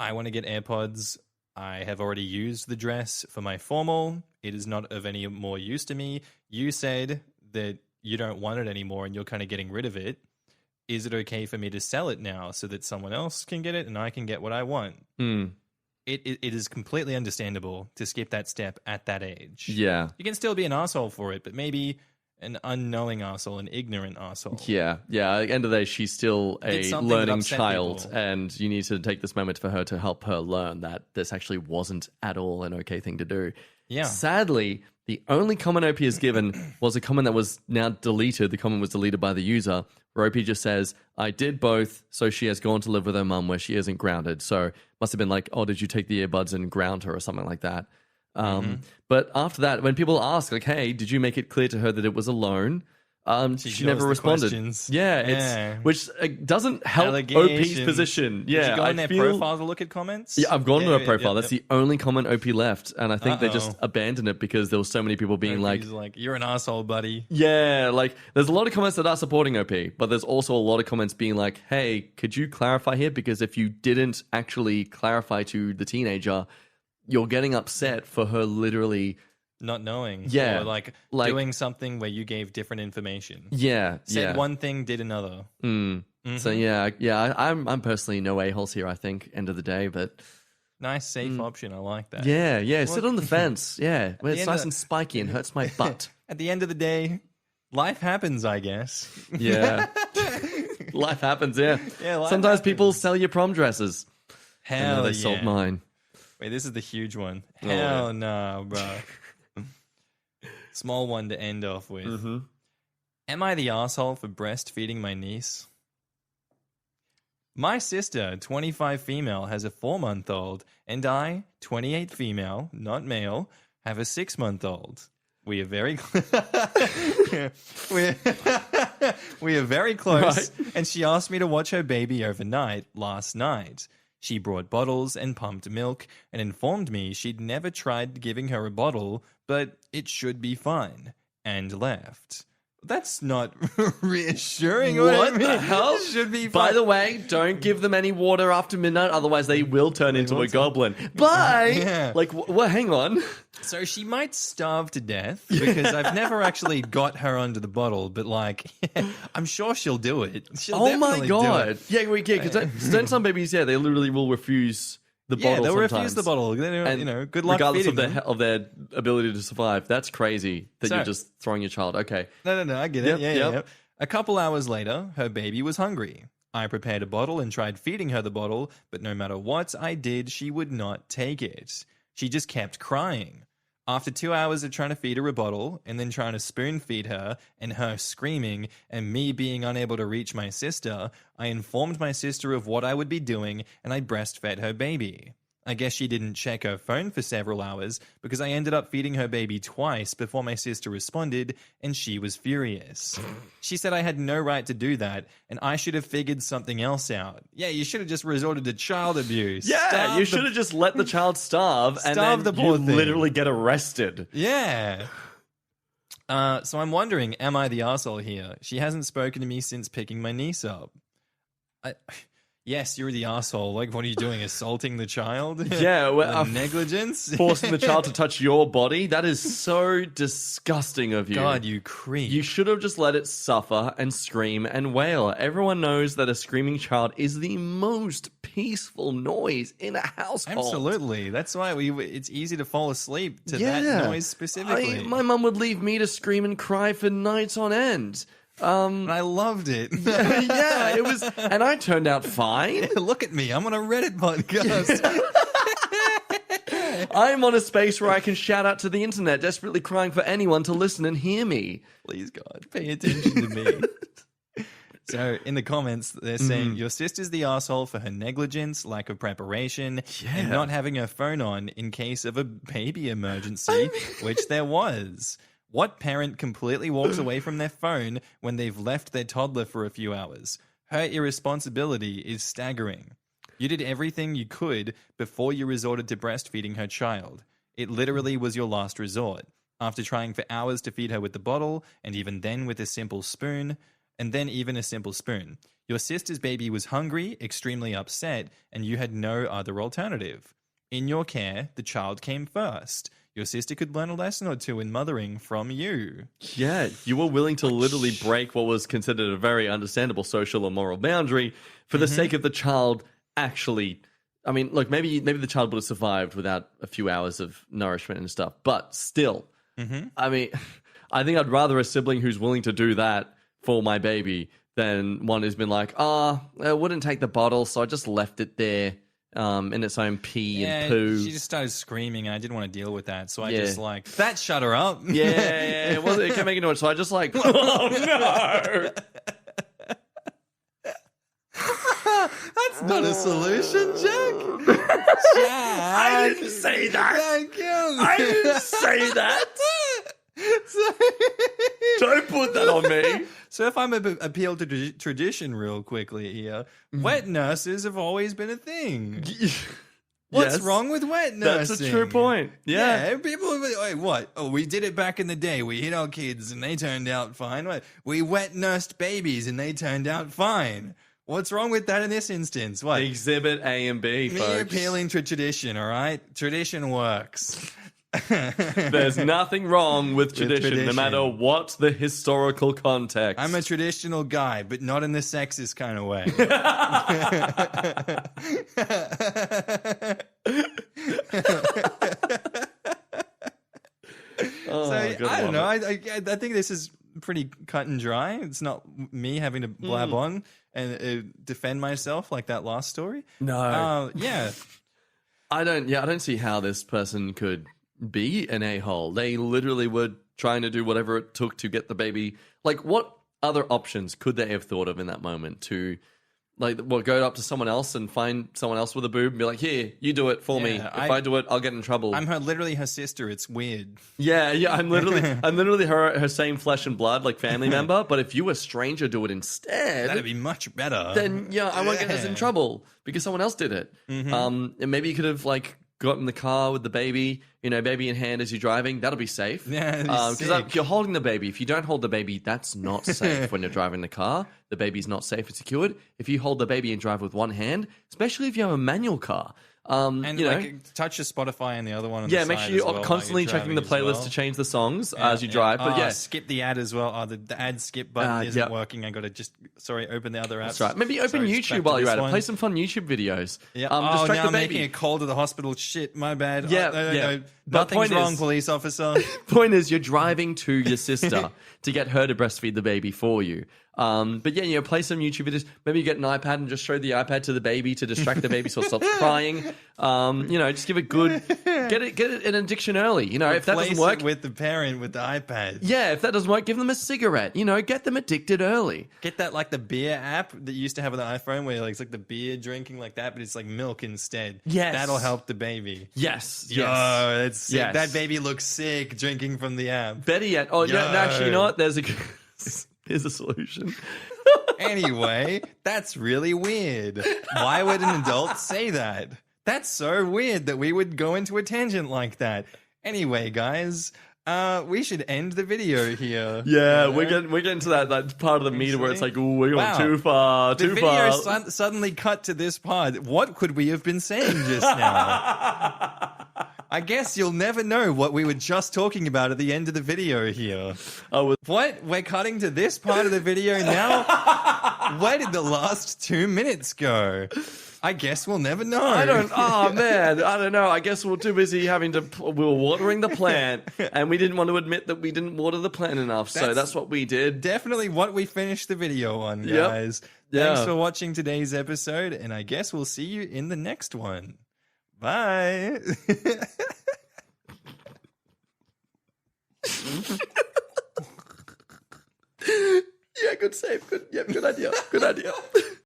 I want to get AirPods. I have already used the dress for my formal. It is not of any more use to me. You said that you don't want it anymore and you're kind of getting rid of it. is it okay for me to sell it now so that someone else can get it and I can get what I want? It is completely understandable to skip that step at that age. Yeah. You can still be an asshole for it, but maybe an unknowing asshole, an ignorant asshole. Yeah. At the end of the day, she's still a something that learning upset child, people. and you need to take this moment for her to help her learn that this actually wasn't at all an okay thing to do. Yeah. Sadly, the only comment OP has given was a comment that was now deleted. The comment was deleted by the user, where OP just says, I did both, so she has gone to live with her mum where she isn't grounded. So must have been like, oh, did you take the earbuds and ground her or something like that? But after that, when people ask, like, hey, did you make it clear to her that it was a loan? She never responded. Questions. Yeah, which doesn't help OP's Allegations. position. Did Yeah, you go on their profile to look at comments? Yeah, I've gone to her profile. Yeah. That's the only comment OP left, and I think they just abandoned it because there were so many people being He's like, you're an asshole, buddy. yeah, like there's a lot of comments that are supporting OP, but there's also a lot of comments being like, hey, could you clarify here? Because if you didn't actually clarify to the teenager, you're getting upset for her literally not knowing. Yeah, Or like doing something where you gave different information. Said one thing, did another. So yeah, I'm personally no a-holes here, I think, end of the day, but Nice, safe option. I like that. yeah, sit on the fence. Yeah, where it's end nice of- and spiky and hurts my butt. At the end of the day, life happens, I guess. Yeah. Life happens, yeah. life Sometimes happens. people sell your prom dresses. And Hell then they yeah. sold mine. Wait, this is the huge one. Oh, Hell yeah. no, bro. Small one to end off with. Mm-hmm. Am I the asshole for breastfeeding my niece? My sister, 25 female, has a 4-month-old, and I, 28 female, not male, have a 6-month-old. We are very we are very close, Right. and she asked me to watch her baby overnight last night. She brought bottles and pumped milk and informed me she'd never tried giving her a bottle, but it should be fine, and left. That's not reassuring. What I mean, the hell? It should be By fine. the way, don't give them any water after midnight, otherwise they will turn into a goblin. Bye! Yeah. Like, well, hang on. So she might starve to death because I've never actually got her under the bottle, but like, I'm sure she'll do it. She'll Oh my definitely do god. it. Yeah, because then some babies, they literally will refuse the Yeah, bottle they'll sometimes. refuse the bottle. They don't- And you know, good luck regardless feeding of them. of their ability to survive. That's crazy that So- you're just throwing your child. Okay. No, I get Yep, it. Yeah, yep. yeah. A couple hours later, her baby was hungry. I prepared a bottle and tried feeding her the bottle, but no matter what I did, she would not take it. She just kept crying. After 2 hours of trying to feed her a bottle and then trying to spoon feed her and her screaming and me being unable to reach my sister, I informed my sister of what I would be doing and I breastfed her baby. I guess she didn't check her phone for several hours because I ended up feeding her baby twice before my sister responded, and she was furious. She said I had no right to do that, and I should have figured something else out. Yeah, you should have just resorted to child abuse. Yeah, Starve you the- should have just let the child starve and Starve then the poor you thing. literally get arrested. Yeah. So I'm wondering, am I the asshole here? She hasn't spoken to me since picking my niece up. Yes, you're the asshole. Like, what are you doing? Assaulting the child? Yeah, well, negligence? Forcing the child to touch your body? That is so disgusting of you. God, you creep. You should have just let it suffer and scream and wail. Everyone knows that a screaming child is the most peaceful noise in a household. Absolutely. That's why it's easy to fall asleep to that noise specifically. My mum would leave me to scream and cry for nights on end. And I loved it. Yeah, it was, and I turned out fine. Look at me. I'm on a Reddit podcast. I'm on a space where I can shout out to the internet, desperately crying for anyone to listen and hear me. Please, God, pay attention to me. So in the comments, they're saying your sister's the asshole for her negligence, lack of preparation, and not having her phone on in case of a baby emergency, which there was. What parent completely walks away from their phone when they've left their toddler for a few hours? Her irresponsibility is staggering. You did everything you could before you resorted to breastfeeding her child. It literally was your last resort. After trying for hours to feed her with the bottle, and even then with a simple spoon, your sister's baby was hungry, extremely upset, and you had no other alternative. In your care, the child came first. your sister could learn a lesson or two in mothering from you. Yeah, you were willing to literally break what was considered a very understandable social or moral boundary for the sake of the child actually. I mean, look, maybe the child would have survived without a few hours of nourishment and stuff, but still, I mean, I think I'd rather a sibling who's willing to do that for my baby than one who's been like, I wouldn't take the bottle, so I just left it there in its own pee and poo. She just started screaming, and I didn't want to deal with that, so I just like, that shut her up. Yeah, it kept making noise, so I just like, oh no! That's not a solution, Jack. I didn't say that. I didn't say that. Don't put that on me. So if I'm appeal to tradition real quickly here, wet nurses have always been a thing. What's wrong with wet nursing? That's a true point. Yeah. People are like, what? Oh, we did it back in the day. We hit our kids and they turned out fine. We wet nursed babies and they turned out fine. What's wrong with that in this instance? What? Exhibit A and B, folks. Me appealing to tradition, all right? Tradition works. There's nothing wrong with tradition, no matter what the historical context. I'm a traditional guy, but not in the sexist kind of way. I don't know. I think this is pretty cut and dry. It's not me having to blab on and defend myself like that last story. No. Yeah. I don't see how this person could be an a-hole. They literally were trying to do whatever it took to get the baby. Like, what other options could they have thought of in that moment to, like, go up to someone else and find someone else with a boob and be like, here, you do it for me. If I do it, I'll get in trouble. I'm literally her sister. It's weird. Yeah, I'm literally her same flesh and blood, like, family member. But if you, a stranger, do it instead, that'd be much better. Then I won't get us in trouble because someone else did it. And maybe you could have, like, got in the car with the baby, baby in hand as you're driving. That'll be safe. Yeah, because you're holding the baby. If you don't hold the baby, that's not safe when you're driving the car. The baby's not safe and secured. If you hold the baby and drive with one hand, especially if you have a manual car. And touch your Spotify and the other one on the side. Make sure you're constantly checking the playlist to change the songs as you drive. But skip the ad as well. The ad skip button isn't working. I got to open the other apps. That's right. Maybe open YouTube while you're at it. Play some fun YouTube videos. Yeah. Now I'm making a call to the hospital. Shit, my bad. Yeah. Nothing's wrong, police officer. Point is, you're driving to your sister to get her to breastfeed the baby for you. But play some YouTube videos. Maybe you get an iPad and just show the iPad to the baby to distract the baby so it stops crying. Just give it good, get it in addiction early. If that doesn't work, with the parent with the iPad. Yeah, if that doesn't work, give them a cigarette. Get them addicted early. Get that like the beer app that you used to have on the iPhone where it's like the beer drinking like that, but it's like milk instead. Yes, that'll help the baby. Yes, that's sick. Yes. That baby looks sick drinking from the app. Better yet, actually, you know what? Here's a solution. Anyway, that's really weird. Why would an adult say that? That's so weird that we would go into a tangent like that. Anyway, guys, we should end the video here. Yeah, we're getting to that part of the meter where it's like, ooh, we're going too far. The video suddenly cut to this part. What could we have been saying just now? I guess you'll never know what we were just talking about at the end of the video here. What? We're cutting to this part of the video now? Where did the last 2 minutes go? I guess we'll never know. I don't know. I guess we're too busy we were watering the plant and we didn't want to admit that we didn't water the plant enough. So that's what we did. Definitely what we finished the video on, guys. Yep. Thanks for watching today's episode, and I guess we'll see you in the next one. Bye. Yeah, good save. Good idea.